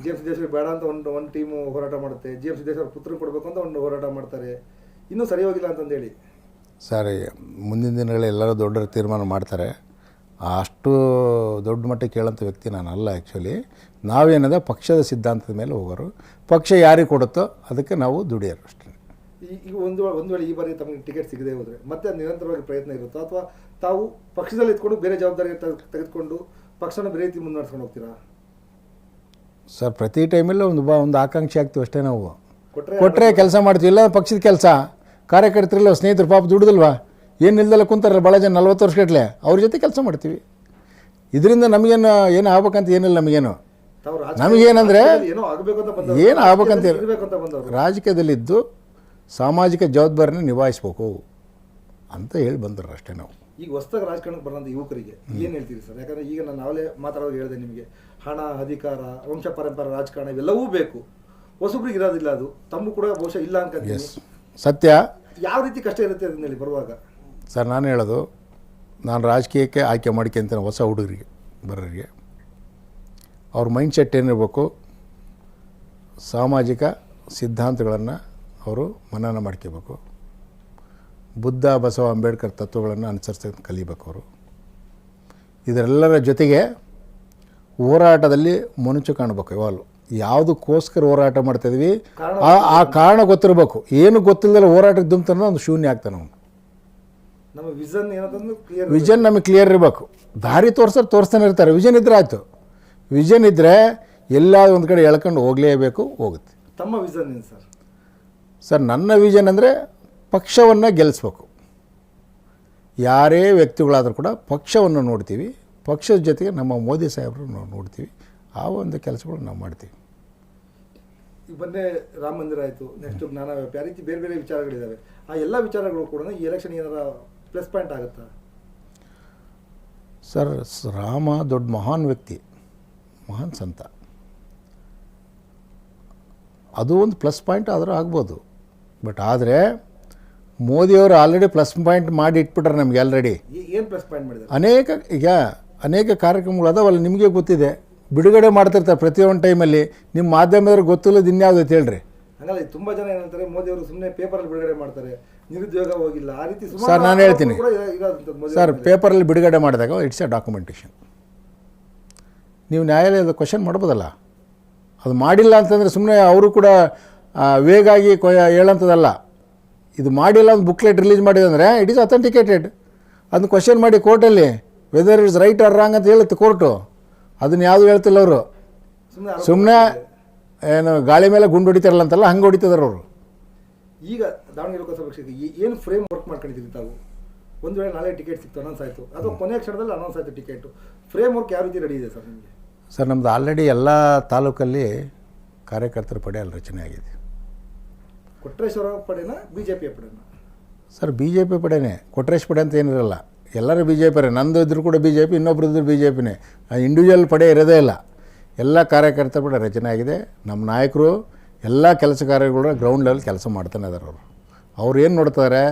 GM ಸಿದ್ದೇಶ್ವರ ಬೇಡ ಅಂತ ಒಂದು ಟೀಮು ಹೋರಾಟ ಮಾಡುತ್ತೆ. GM ಸಿದ್ದೇಶ್ವರ ಪುತ್ರನ ಕೊಡಬೇಕು ಅಂತ ಒಂದು ಹೋರಾಟ ಮಾಡ್ತಾರೆ. ಇನ್ನೂ ಸರಿ ಹೋಗಿಲ್ಲ ಅಂತಂದೇಳಿ. ಸರ್ ಮುಂದಿನ ದಿನಗಳಲ್ಲಿ ಎಲ್ಲರೂ ದೊಡ್ಡ ತೀರ್ಮಾನ ಮಾಡ್ತಾರೆ. ಅಷ್ಟು ದೊಡ್ಡ ಮಟ್ಟಕ್ಕೆ ಕೇಳೋಂಥ ವ್ಯಕ್ತಿ ನಾನಲ್ಲ ಆ್ಯಕ್ಚುಲಿ. ನಾವೇನದ ಪಕ್ಷದ ಸಿದ್ಧಾಂತದ ಮೇಲೆ ಹೋಗೋರು, ಪಕ್ಷ ಯಾರಿಗೆ ಕೊಡುತ್ತೋ ಅದಕ್ಕೆ ನಾವು ದುಡಿಯೋರು ಅಷ್ಟೇ. ಈಗ ಒಂದು ವೇಳೆ ಈ ಬಾರಿ ತಮಗೆ ಟಿಕೆಟ್ ಸಿಗದೆ ಹೋದರೆ ಮತ್ತೆ ನಿರಂತರವಾಗಿ ಪ್ರಯತ್ನ ಇರುತ್ತೋ ಅಥವಾ ತಾವು ಪಕ್ಷದಲ್ಲಿ ಇದ್ಕೊಂಡು ಬೇರೆ ಜವಾಬ್ದಾರಿ ತೆಗೆದುಕೊಂಡು ಪಕ್ಷನ ಬೇರೆ ರೀತಿ ಮುನ್ನಡೆಸ್ಕೊಂಡು ಹೋಗ್ತೀರಾ? ಸರ್, ಪ್ರತಿ ಟೈಮಲ್ಲೂ ಒಂದು ಆಕಾಂಕ್ಷೆ ಆಗ್ತೀವಿ ಅಷ್ಟೇ. ನಾವು ಕೊಟ್ಟರೆ ಕೊಟ್ಟರೆ ಕೆಲಸ ಮಾಡ್ತೀವಿ, ಇಲ್ಲ ಪಕ್ಷದ ಕೆಲಸ. ಕಾರ್ಯಕರ್ತರಿಲ್ಲ, ಸ್ನೇಹಿತರು ಪಾಪ ದುಡ್ದಿಲ್ವಾ, ಏನು ಇಲ್ದಲ್ಲ ಕುಂತಾರಲ್ಲ ಭಾಳ ಜನ 40 ವರ್ಷಗಟ್ಟಲೆ, ಅವ್ರ ಜೊತೆ ಕೆಲಸ ಮಾಡ್ತೀವಿ. ಇದರಿಂದ ನಮಗೇನು ಏನು ಆಗ್ಬೇಕಂತ ಏನಿಲ್ಲ. ನಮಗೇನಂದರೆ ಏನು ಆಗ್ಬೇಕಂತ ರಾಜಕೀಯದಲ್ಲಿದ್ದು ಸಾಮಾಜಿಕ ಜವಾಬ್ದಾರಿನ ನಿಭಾಯಿಸ್ಬೇಕು ಅಂತ ಹೇಳಿ ಬಂದರು ಅಷ್ಟೇ ನಾವು. ಈಗ ಹೊಸದಾಗಿ ರಾಜಕಾರಣಕ್ಕೆ ಬರೋಂಥ ಯುವಕರಿಗೆ ಏನು ಹೇಳ್ತೀರಿ ಸರ್? ಯಾಕಂದರೆ ಈಗ ನಾನು ನಾವೇ ಮಾತಾಡೋದು ಹೇಳಿದೆ ನಿಮಗೆ, ಹಣ, ಅಧಿಕಾರ, ವಂಶ ಪರಂಪರೆ ರಾಜಕಾರಣ ಇವೆಲ್ಲವೂ ಬೇಕು, ಹೊಸಬ್ರಿಗೆ ಇರೋದಿಲ್ಲ. ಅದು ತಮ್ಮ ಕೂಡ ಬಹುಶಃ ಇಲ್ಲ ಅನ್ಕೊಂತೀನಿ. ಸತ್ಯ. ಯಾವ ರೀತಿ ಕಷ್ಟ ಇರುತ್ತೆ ಅದನ್ನೇಳಿ ಬರುವಾಗ? ಸರ್, ನಾನು ಹೇಳೋದು, ನಾನು ರಾಜಕೀಯಕ್ಕೆ ಆಯ್ಕೆ ಮಾಡ್ಕೊಂತೀನಿ ಹೊಸ ಹುಡುಗರಿಗೆ ಬರೋರಿಗೆ ಅವ್ರ ಮೈಂಡ್ಸೆಟ್ ಏನಿರಬೇಕು, ಸಾಮಾಜಿಕ ಸಿದ್ಧಾಂತಗಳನ್ನು ಅವರು ಮನನ ಮಾಡ್ಕೋಬೇಕು, ಬುದ್ಧ, ಬಸವ, ಅಂಬೇಡ್ಕರ್ ತತ್ವಗಳನ್ನು ಅನುಸರಿಸೋದು ಕಲಿಬೇಕು ಅವರು. ಇದರೆಲ್ಲರ ಜೊತೆಗೆ ಹೋರಾಟದಲ್ಲಿ ಮನುಷ್ಯ ಕಾಣಬೇಕು. ಯಾವಾಗಲೂ ಯಾವುದಕ್ಕೋಸ್ಕರ ಹೋರಾಟ ಮಾಡ್ತಾಯಿದ್ವಿ ಆ ಕಾರಣ ಗೊತ್ತಿರಬೇಕು. ಏನು ಗೊತ್ತಿಲ್ಲದಲ್ಲ ಹೋರಾಟಕ್ಕೆ ದುಮ್ತಾನೋ ಒಂದು ಶೂನ್ಯ ಆಗ್ತಾನೆ ಅವನು. ನಮ್ಮ ವಿಷನ್ ನಮಗೆ ಕ್ಲಿಯರ್ ಇರಬೇಕು. ದಾರಿ ತೋರಿಸ್ತಾನೆ ಇರ್ತಾರೆ. ವಿಷನ್ ಇದ್ದರೆ ಆಯಿತು. ವಿಷನ್ ಇದ್ದರೆ ಎಲ್ಲಾದರೂ ಒಂದು ಕಡೆ ಎಳ್ಕೊಂಡು ಹೋಗಲೇಬೇಕು, ಹೋಗುತ್ತೆ. ತಮ್ಮ ವಿಷನ್ ಏನು ಸರ್? ಸರ್, ನನ್ನ ವಿಷನ್ ಅಂದರೆ ಪಕ್ಷವನ್ನು ಗೆಲ್ಲಿಸ್ಬೇಕು. ಯಾರೇ ವ್ಯಕ್ತಿಗಳಾದರೂ ಕೂಡ ಪಕ್ಷವನ್ನು ನೋಡ್ತೀವಿ, ಪಕ್ಷದ ಜೊತೆಗೆ ನಮ್ಮ ಮೋದಿ ಸಾಹೇಬರು ನಾವು ನೋಡ್ತೀವಿ. ಆ ಒಂದು ಕೆಲಸಗಳು ನಾವು ಮಾಡ್ತೀವಿ. ಈಗ ಬಂದೇ ರಾಮ ಮಂದಿರ ಆಯಿತು, ನೆಕ್ಸ್ಟ್ ಜ್ಞಾನ ವ್ಯಾಪ್ತಿ, ಆ ರೀತಿ ಬೇರೆ ಬೇರೆ ವಿಚಾರಗಳಿದ್ದಾವೆ. ಆ ಎಲ್ಲ ವಿಚಾರಗಳು ಕೂಡ ಈ ಎಲೆಕ್ಷನ್ ಏನಾರ ಪ್ಲಸ್ ಪಾಯಿಂಟ್ ಆಗುತ್ತಾ? ಸರ್, ರಾಮ ದೊಡ್ಡ ಮಹಾನ್ ವ್ಯಕ್ತಿ, ಮಹಾನ್ ಸಂತ. ಅದು ಒಂದು ಪ್ಲಸ್ ಪಾಯಿಂಟ್ ಆದರೂ ಆಗ್ಬೋದು. ಬಟ್ ಆದರೆ ಮೋದಿಯವರು ಆಲ್ರೆಡಿ ಪ್ಲಸ್ ಪಾಯಿಂಟ್ ಮಾಡಿ ಇಟ್ಬಿಟ್ರೆ ನಮಗೆ ಆಲ್ರೆಡಿ. ಏನು ಪ್ಲಸ್ ಪಾಯಿಂಟ್ ಮಾಡಿದ್ದಾರೆ? ಅನೇಕ ಕಾರ್ಯಕ್ರಮಗಳು ಅದಾವಲ್ಲ, ನಿಮಗೆ ಗೊತ್ತಿದೆ, ಬಿಡುಗಡೆ ಮಾಡ್ತಿರ್ತಾರೆ ಪ್ರತಿಯೊಂದು ಟೈಮಲ್ಲಿ. ನಿಮ್ಮ ಮಾಧ್ಯಮದವ್ರಿಗೆ ಗೊತ್ತಿಲ್ಲದು ಇನ್ಯಾವುದೈತೆ ಹೇಳ್ರಿ. ಹಂಗಲ್ಲ, ತುಂಬ ಜನ ಏನಂತಾರೆ, ಮೋದಿಯವರು ಸುಮ್ಮನೆ ಪೇಪರಲ್ಲಿ ಬಿಡುಗಡೆ ಮಾಡ್ತಾರೆ, ನಿರುದ್ಯೋಗ ಹೋಗಿಲ್ಲ, ಆ ರೀತಿ. ಸರ್, ನಾನು ಹೇಳ್ತೀನಿ ಸರ್, ಪೇಪರಲ್ಲಿ ಬಿಡುಗಡೆ ಮಾಡಿದಾಗ ಇಟ್ಸ್ ಎ ಡಾಕ್ಯುಮೆಂಟೇಷನ್. ನೀವು ನ್ಯಾಯಾಲಯದ ಕ್ವಶನ್ ಮಾಡ್ಬೋದಲ್ಲ. ಅದು ಮಾಡಿಲ್ಲ ಅಂತಂದರೆ ಸುಮ್ಮನೆ ಅವರು ಕೂಡ ವೇಗಾಗಿ ಹೇಳೋಂಥದ್ದಲ್ಲ. ಇದು ಮಾಡಿಲ್ಲ, ಒಂದು ಬುಕ್ಲೆಟ್ ರಿಲೀಸ್ ಮಾಡಿದಂದರೆ ಇಟ್ ಈಸ್ ಅಥೆಂಟಿಕೇಟೆಡ್. ಅದನ್ನು ಕ್ವಶನ್ ಮಾಡಿ ಕೋರ್ಟಲ್ಲಿ whether it's right or wrong ಅಂತ ಹೇಳುತ್ತೆ ಕೋರ್ಟು. ಅದನ್ನು ಯಾವುದು ಹೇಳ್ತಿಲ್ಲ ಅವರು. ಸುಮ್ಮನೆ ಏನು ಗಾಳಿ ಮೇಲೆ ಗುಂಡು ಹೊಡಿತಾರಲ್ಲ ಅಂತಲ್ಲ, ಹಂಗೆ ಹೊಡಿತಿದ್ದಾರೆ ಅವರು. ಈಗ ದಾವಣಗೆರೆ ಲೋಕಸಭಾ ಕ್ಷೇತ್ರಕ್ಕೆ ಏನು ಫ್ರೇಮ್ ವರ್ಕ್ ಮಾಡ್ಕೊಂಡಿದ್ದೀವಿ ತಾವು? ಒಂದು ವೇಳೆ ನಾಳೆ ಟಿಕೆಟ್ ಸಿಕ್ತು, ಅನೌನ್ಸ್ ಆಯಿತು, ಅಥವಾ ಕೊನೆಯ ಕ್ಷಣದಲ್ಲಿ ಅನೌನ್ಸ್ ಆಯಿತು ಟಿಕೆಟು, ಫ್ರೇಮ್ ವರ್ಕ್ ಯಾವ ರೀತಿ ರೆಡಿ ಇದೆ ಸರ್ ನಿಮಗೆ? ಸರ್, ನಮ್ಮದು ಆಲ್ರೆಡಿ ಎಲ್ಲ ತಾಲೂಕಲ್ಲಿ ಕಾರ್ಯಕರ್ತರ ಪಡೆ ಅಲ್ಲಿ ರಚನೆ ಆಗಿದೆ. ಕೊಟ್ರೇಶ್ವರ ಪಡೆನಾ, BJP ಪಡೆನಾ? ಸರ್, BJP ಪಡೆನೇ. ಕೊಟ್ರೇಶ್ ಪಡೆ ಅಂತ ಏನಿರಲ್ಲ, ಎಲ್ಲರೂ BJP. ನಂದು ಇದ್ರೂ ಕೂಡ BJP, ಇನ್ನೊಬ್ರು ಇದ್ರೂ BJPನೇ. ಇಂಡಿವಿಜುವಲ್ ಪಡೆ ಇರೋದೇ ಇಲ್ಲ. ಎಲ್ಲ ಕಾರ್ಯಕರ್ತರ ಪಡೆ ರಚನೆ ಆಗಿದೆ. ನಮ್ಮ ನಾಯಕರು ಎಲ್ಲ ಕೆಲಸ ಕಾರ್ಯಗಳು ಗ್ರೌಂಡ್ ಲೆವೆಲ್ ಕೆಲಸ ಮಾಡ್ತಾನೆ ಇದ್ದಾರೆ. ಅವ್ರು ಏನು ನೋಡ್ತಾರೆ,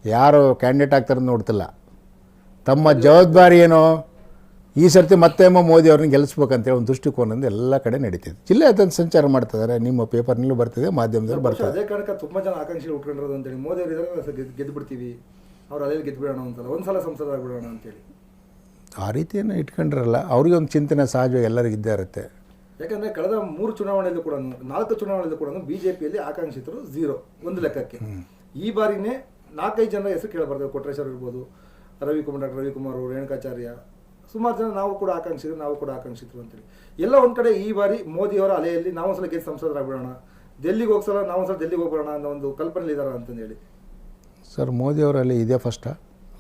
ಯಾರು ಕ್ಯಾಂಡಿಡೇಟ್ ಆಗ್ತಾರೆ ನೋಡ್ತಿಲ್ಲ. ತಮ್ಮ ಜವಾಬ್ದಾರಿ ಏನೋ, ಈ ಸರ್ತಿ ಮತ್ತೆ ಮೋದಿ ಅವ್ರನ್ನ ಗೆಲ್ಲಿಸ್ಬೇಕಂತೇಳಿ ಒಂದು ದೃಷ್ಟಿಕೋನದಿಂದ ಎಲ್ಲ ಕಡೆ ನಡೀತಿದೆ. ಜಿಲ್ಲೆ ಅದನ್ನು ಸಂಚಾರ ಮಾಡ್ತಿದ್ದಾರೆ. ನಿಮ್ಮ ಪೇಪರ್ನಲ್ಲೂ ಬರ್ತಿದೆ, ಮಾಧ್ಯಮದಲ್ಲಿ ಬರ್ತದೆ. ಅದೇ ಕಾರಣಕ್ಕೆ ತುಂಬ ಜನ ಆಕಾಂಕ್ಷೆಗಳು ಉಟ್ಕೊಂಡಿರೋದು ಅಂತೇಳಿ. ಮೋದಿ ಅವರು ಇದ್ದಾರೆ, ಗೆದ್ದು ಬಿಡ್ತೀವಿ, ಅವ್ರು ಅದೇ ಗೆದ್ದುಬಿಡೋಣ ಅಂತಲ್ಲ, ಒಂದ್ಸಲ ಸಂಸದರಾಗ್ಬಿಡೋಣ ಅಂತೇಳಿ. ಆ ರೀತಿಯನ್ನು ಇಟ್ಕೊಂಡಿರಲ್ಲ. ಅವ್ರಿಗೆ ಒಂದು ಚಿಂತನೆ ಸಹಜವಾಗಿ ಎಲ್ಲರಿಗೂ ಇದ್ದೇ ಇರುತ್ತೆ. ಯಾಕಂದರೆ ಕಳೆದ 3 ಚುನಾವಣೆಯಲ್ಲೂ ಕೂಡ, 4 ಚುನಾವಣೆಯಲ್ಲೂ ಕೂಡ BJPಯಲ್ಲಿ ಆಕಾಂಕ್ಷಿತರು 0 ಒಂದು ಲೆಕ್ಕಕ್ಕೆ. ಈ ಬಾರಿನೇ 4-5 ಜನರ ಹೆಸರು ಕೇಳಬಾರ್ದು. ಕೊಟ್ರೇಶ್ವರ ಇರ್ಬೋದು, ಡಾಕ್ಟರ್ ರವಿಕುಮಾರ್, ರೇಣುಕಾಚಾರ್ಯ, ಸುಮಾರು ಜನ ನಾವು ಕೂಡ ಆಕಾಂಕ್ಷಿತರು ಅಂತೇಳಿ. ಎಲ್ಲ ಒಂದು ಕಡೆ ಈ ಬಾರಿ ಮೋದಿಯವರ ಅಲೆಯಲ್ಲಿ ನಾವೊಂದ್ಸಲ ಗೆದ್ದು ಸಂಸದರಾಗ್ಬಿಡೋಣ, ಡೆಲ್ಲಿಗೆ ಹೋಗ್ಸಲ ನಾವೊಂದ್ಸಲ ಡೆಲ್ಲಿಗೆ ಹೋಗ್ಬಿಡೋಣ ಅನ್ನೋ ಒಂದು ಕಲ್ಪನೆ ಇದ್ದಾರೆ ಅಂತಂದೇಳಿ. ಸರ್, ಮೋದಿಯವರಲ್ಲಿ ಇದೇ ಫಸ್ಟಾ?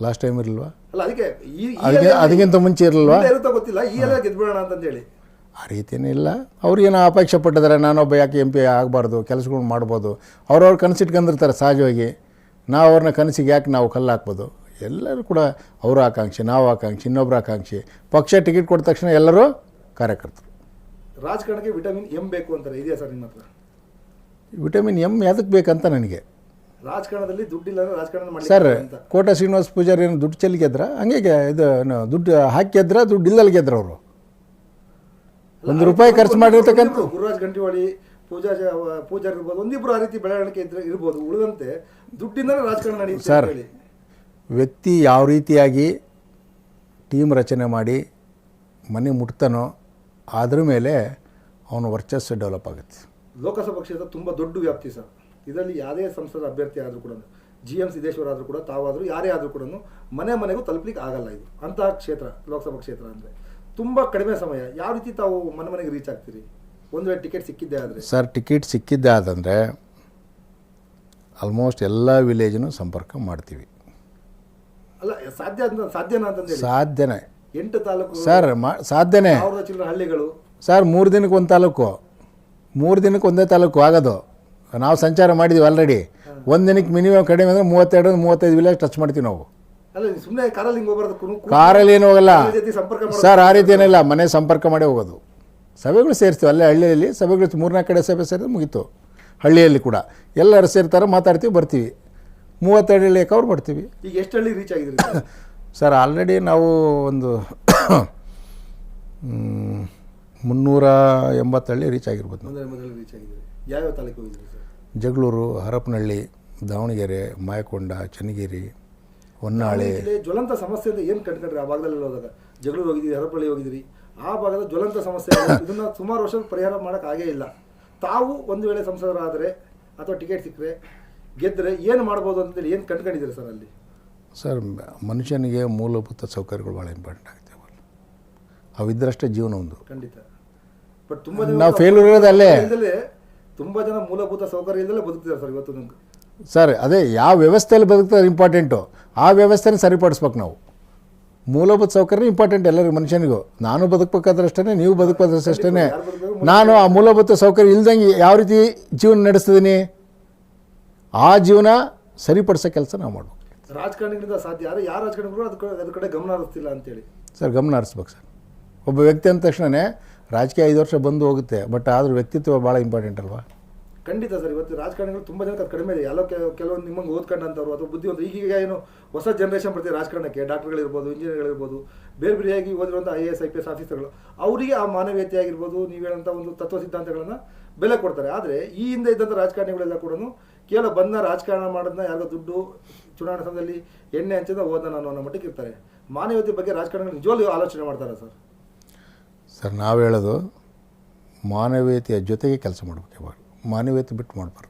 Last time ಇರಲ್ವಾ? ಅಲ್ಲ, ಅದಕ್ಕಿಂತ ಮುಂಚೆ ಇರಲ್ವಾ? ಇರುತ್ತಾ ಗೊತ್ತಿಲ್ಲ. ಈ ಎಲ್ಲ ಗೆದ್ಬಿಡೋಣ ಅಂತಂದೇಳಿ ಆ ರೀತಿಯೇ ಇಲ್ಲ. ಅವ್ರಿಗೇನೋ ಅಪೇಕ್ಷೆ ಪಟ್ಟಿದ್ದಾರೆ, ನಾನೊಬ್ಬ ಯಾಕೆ MP ಆಗಬಾರ್ದು, ಕೆಲಸಗಳು ಮಾಡ್ಬೋದು. ಅವ್ರವ್ರು ಕನಸಿಟ್ಕೊಂಡಿರ್ತಾರೆ ಸಹಜವಾಗಿ. ನಾವು ಅವ್ರನ್ನ ಕನಸಿಗೆ ಯಾಕೆ ನಾವು ಕಲ್ಲು ಹಾಕ್ಬೋದು? ಎಲ್ಲರೂ ಕೂಡ ಅವರ ಆಕಾಂಕ್ಷಿ, ನಾವು ಆಕಾಂಕ್ಷಿ, ಇನ್ನೊಬ್ಬರ ಆಕಾಂಕ್ಷಿ. ಪಕ್ಷ ಟಿಕೆಟ್ ಕೊಟ್ಟ ತಕ್ಷಣ ಎಲ್ಲರೂ ಕಾರ್ಯಕರ್ತರು. ರಾಜಕಾರಣಕ್ಕೆ ವಿಟಮಿನ್ M ಬೇಕು ಅಂತಾರೆ, ಇದೆಯಾ ಸರ್ ನಿಮ್ಮ ಹತ್ರ? ವಿಟಮಿನ್ M ಯಾವ್ದಕ್ಕೆ ಬೇಕಂತ ನನಗೆ. ರಾಜಕಾರಣದಲ್ಲಿ ದುಡ್ಡಿಲ್ಲ ಅಂದರೆ ರಾಜಕಾರಣ ಸರ್, ಕೋಟ ಶ್ರೀನಿವಾಸ ಪೂಜಾರಿ ಏನು ದುಡ್ಡು ಚೆಲ್ಲಿ ಗೆದ್ರ? ಹಂಗೆ ಇದು ದುಡ್ಡು ಹಾಕಿ ಗೆದ್ರ, ದುಡ್ಡು ಇಲ್ಲಲ್ಲಿ ಗೆದ್ರ ಅವರು. ₹1 ಖರ್ಚು ಮಾಡಿರ್ತಕ್ಕಂಥ ಗುರುರಾಜ್ ಗಂಟಿವಾಡಿ, ಪೂಜಾರಿ ಇರ್ಬೋದು, ಒಂದಿಬ್ರು ಆ ರೀತಿ ಬೆಳವಣಿಗೆ ಇರ್ಬೋದು. ಉಳಿದಂತೆ ದುಡ್ಡಿಂದಲೇ ರಾಜಕಾರಣ ನಡೆಯುತ್ತೆ. ಸರ್, ವ್ಯಕ್ತಿ ಯಾವ ರೀತಿಯಾಗಿ ಟೀಮ್ ರಚನೆ ಮಾಡಿ ಮನೆ ಮುಟ್ತಾನೋ ಅದ್ರ ಮೇಲೆ ಅವನ ವರ್ಚಸ್ಸು ಡೆವಲಪ್ ಆಗುತ್ತೆ. ಲೋಕಸಭಾ ಕ್ಷೇತ್ರ ತುಂಬ ದೊಡ್ಡ ವ್ಯಾಪ್ತಿ ಸರ್. ಇದರಲ್ಲಿ ಯಾವುದೇ ಸಂಸದ ಅಭ್ಯರ್ಥಿ ಆದರೂ ಕೂಡ, GM ಸಿದ್ದೇಶ್ವರ ಆದರೂ ಕೂಡ, ತಾವಾದರೂ ಯಾರೇ ಆದರೂ ಕೂಡ ಮನೆ ಮನೆಗೂ ತಲುಪಲಿಕ್ಕೆ ಆಗಲ್ಲ. ಇದು ಅಂತಹ ಕ್ಷೇತ್ರ ಲೋಕಸಭಾ ಕ್ಷೇತ್ರ ಅಂದರೆ ತುಂಬ ಕಡಿಮೆ ಸಮಯ. ಯಾವ ರೀತಿ ತಾವು ಮನೆ ಮನೆಗೆ ರೀಚ್ ಆಗ್ತೀರಿ ಒಂದು ವೇಳೆ ಟಿಕೆಟ್ ಸಿಕ್ಕಿದ್ದೇ ಆದರೆ? ಸರ್, ಟಿಕೆಟ್ ಸಿಕ್ಕಿದ್ದೆ ಆದಂದರೆ ಆಲ್ಮೋಸ್ಟ್ ಎಲ್ಲ ವಿಲೇಜ್ನೂ ಸಂಪರ್ಕ ಮಾಡ್ತೀವಿ. ಅಲ್ಲ, ಸಾಧ್ಯನಾ ಅಂತಂದೇಳಿ? ಸಾಧ್ಯನೇ. 8 ತಾಲೂಕು ಸರ್, ಸಾಧ್ಯನೇ. 1000 ಚಿಲ್ಲರೆ ಹಳ್ಳಿಗಳು ಸರ್. 3 ದಿನಕ್ಕೆ ಒಂದು ತಾಲೂಕು, 3 ದಿನಕ್ಕೆ ಒಂದೇ ತಾಲೂಕು ಆಗೋದು. ನಾವು ಸಂಚಾರ ಮಾಡಿದ್ದೀವಿ ಆಲ್ರೆಡಿ. ಒಂದು ದಿನಕ್ಕೆ ಮಿನಿಮಮ್ ಕಡಿಮೆ ಅಂದರೆ 32-35 ವಿಲೇಜ್ ಟಚ್ ಮಾಡ್ತೀವಿ ನಾವು. ಅಲ್ಲ, ಸುಮ್ಮನೆ ಕಾರಲ್ಲಿ ಹಿಂಗೆ ಹೋಗ್ಬಾರ್ದು. ಕಾರಲ್ಲಿ ಏನು ಹೋಗಲ್ಲ ಸಂಪರ್ಕ ಸರ್, ಆ ರೀತಿ ಏನಿಲ್ಲ. ಮನೆ ಸಂಪರ್ಕ ಮಾಡೇ ಹೋಗೋದು. ಸಭೆಗಳು ಸೇರ್ತೀವಿ ಅಲ್ಲೇ ಹಳ್ಳಿಯಲ್ಲಿ. ಸಭೆಗಳು 3-4 ಕಡೆ ಸಭೆ ಸೇರಿದ್ರೆ ಮುಗೀತು. ಹಳ್ಳಿಯಲ್ಲಿ ಕೂಡ ಎಲ್ಲರೂ ಸೇರ್ತಾರೆ, ಮಾತಾಡ್ತೀವಿ, ಬರ್ತೀವಿ. 32 ಹಳ್ಳಿ ಕವರ್ ಮಾಡ್ತೀವಿ. ಈಗ ಎಷ್ಟು ಹಳ್ಳಿ ರೀಚ್ ಆಗಿದ್ರಿ ಸರ್? ಆಲ್ರೆಡಿ ನಾವು ಒಂದು 380 ಹಳ್ಳಿ ರೀಚ್ ಆಗಿರ್ಬೋದು. ರೀಚ್ ಆಗಿದ್ದೀರಿ. ಯಾವ್ಯಾವ ತಾಲೂಕು ಹೋಗಿದ್ರಿ ಸರ್? ಜಗಳೂರು, ಹರಪನಹಳ್ಳಿ, ದಾವಣಗೆರೆ, ಮಾಯಕೊಂಡ, ಚನ್ನಗಿರಿ, ಹೊನ್ನಾಳಿ. ಜ್ವಲಂತ ಸಮಸ್ಯೆ ಅಂತ ಏನು ಕಂಡ್ಕೊಂಡ್ರಿ ಆ ಭಾಗದಲ್ಲಿ ಹೋದಾಗ? ಜಗಳೂರು ಹೋಗಿದ್ದೀರಿ, ಹರಪನಹಳ್ಳಿ ಹೋಗಿದ್ದೀರಿ. ಆ ಭಾಗದ ಜ್ವಲಂತ ಸಮಸ್ಯೆ ಇದನ್ನು ಸುಮಾರು ವರ್ಷ ಪರಿಹಾರ ಮಾಡೋಕ್ಕಾಗೇ ಇಲ್ಲ. ತಾವು ಒಂದು ವೇಳೆ ಸಂಸದರಾದರೆ ಅಥವಾ ಟಿಕೆಟ್ ಸಿಕ್ಕರೆ ಗೆದ್ದರೆ ಏನು ಮಾಡ್ಬೋದು ಅಂತೇಳಿ ಏನು ಕಂಡ್ಕೊಂಡಿದ್ದೀರಿ ಸರ್ ಅಲ್ಲಿ? ಸರ್, ಮನುಷ್ಯನಿಗೆ ಮೂಲಭೂತ ಸೌಕರ್ಯಗಳು ಭಾಳ ಇಂಪಾರ್ಟೆಂಟ್ ಆಗುತ್ತೆ. ಅವಿದ್ದರಷ್ಟೇ ಜೀವನ ಒಂದು. ಖಂಡಿತ. ಬಟ್ ತುಂಬ ಜನ ನಾವು ಫೇಲ್ಯೂರ್ ಇರೋದು ಅಲ್ಲೇ. ತುಂಬ ಜನ ಮೂಲಭೂತ ಸೌಕರ್ಯ ಇಲ್ಲದಲ್ಲೇ ಬದುಕ್ತಿದ್ದಾರೆ ಸರ್ ಇವತ್ತು ನಮ್ಗೆ. ಸರ್, ಅದೇ ಯಾವ ವ್ಯವಸ್ಥೆಯಲ್ಲಿ ಬದುಕ್ತಾರೆ ಇಂಪಾರ್ಟೆಂಟು. ಆ ವ್ಯವಸ್ಥೆನ ಸರಿಪಡಿಸ್ಬೇಕು ನಾವು. ಮೂಲಭೂತ ಸೌಕರ್ಯ ಇಂಪಾರ್ಟೆಂಟ್ ಎಲ್ಲರಿಗೂ, ಮನುಷ್ಯನಿಗೂ. ನಾನು ಬದುಕಬೇಕಾದ್ರೆ ಅಷ್ಟೇ, ನೀವು ಬದುಕಬೇಕಾದ್ರೆ ಅಷ್ಟೇ. ನಾನು ಆ ಮೂಲಭೂತ ಸೌಕರ್ಯ ಇಲ್ದಂಗೆ ಯಾವ ರೀತಿ ಜೀವನ ನಡೆಸ್ತಿದ್ದೀನಿ, ಆ ಜೀವನ ಸರಿಪಡಿಸೋ ಕೆಲಸ ನಾವು ಮಾಡ್ಬೇಕು. ರಾಜಕಾರಣಿಗಳಿಂದ ಸಾಧ್ಯ. ಯಾರು ರಾಜಕಾರಣಿಗಳು ಅದ್ರ ಕಡೆ ಗಮನ ಹರಿಸ್ತಿಲ್ಲ ಅಂತೇಳಿ. ಸರ್, ಗಮನ ಹರಿಸ್ಬೇಕು ಸರ್. ಒಬ್ಬ ವ್ಯಕ್ತಿ ಅಂದ ತಕ್ಷಣವೇ ರಾಜಕೀಯ 5 ವರ್ಷ ಬಂದು ಹೋಗುತ್ತೆ, ಬಟ್ ಆದರೂ ವ್ಯಕ್ತಿತ್ವ ಭಾಳ ಇಂಪಾರ್ಟೆಂಟ್ ಅಲ್ವಾ? ಖಂಡಿತ ಸರ್. ಇವತ್ತು ರಾಜಕಾರಣಿಗಳು ತುಂಬ ಜನಕ್ಕೆ ಅದು ಕಡಿಮೆ ಇದೆ. ಎಲ್ಲೋ ಕೆಲವೊಂದು ನಿಮ್ಮಂಗೆ ಓದ್ಕೊಂಡಂಥವ್ರು ಅಥವಾ ಬುದ್ಧಿವಂತರು ಈಗೀಗ ಏನು ಹೊಸ ಜನ್ರೇಷನ್ ಬರ್ತೀವಿ ರಾಜಕಾರಣಕ್ಕೆ, ಡಾಕ್ಟರ್ಗಳಿರ್ಬೋದು, ಇಂಜಿನಿಯರ್ಗಳಿರ್ಬೋದು, ಬೇರೆ ಬೇರೆಯಾಗಿ ಓದಿರುವಂಥ IAS IPS ಆಫೀಸರ್ಗಳು, ಅವರಿಗೆ ಆ ಮಾನವೀಯತೆ ಆಗಿರ್ಬೋದು, ನೀವು ಹೇಳೋಂಥ ಒಂದು ತತ್ವ ಸಿದ್ಧಾಂತಗಳನ್ನು ಬೆಲೆ ಕೊಡ್ತಾರೆ. ಆದರೆ ಈ ಹಿಂದೆ ಇದ್ದಂಥ ರಾಜಕಾರಣಿಗಳೆಲ್ಲ ಕೂಡ ಕೇವಲ ಬಂದ ರಾಜಕಾರಣ ಮಾಡೋದನ್ನ, ಯಾರಿಗೋ ದುಡ್ಡು, ಚುನಾವಣಾ ಸಮಯದಲ್ಲಿ ಎಣ್ಣೆ ಹಂಚಿದ ಹೋದ ನಾನು ಅನ್ನೋ ಮಟ್ಟಕ್ಕೆ ಇರ್ತಾರೆ. ಮಾನವೀಯತೆ ಬಗ್ಗೆ ರಾಜಕಾರಣಿಗಳು ನಿಜವಾಗ್ಲೂ ಆಲೋಚನೆ ಮಾಡ್ತಾರೆ ಸರ್? ಸರ್, ನಾವು ಹೇಳೋದು ಮಾನವೀಯತೆಯ ಜೊತೆಗೆ ಕೆಲಸ ಮಾಡಬೇಕು. ಯಾವಾಗ ಮಾನವೀಯತೆ ಬಿಟ್ಟು ಮಾಡಬಾರ್ದು.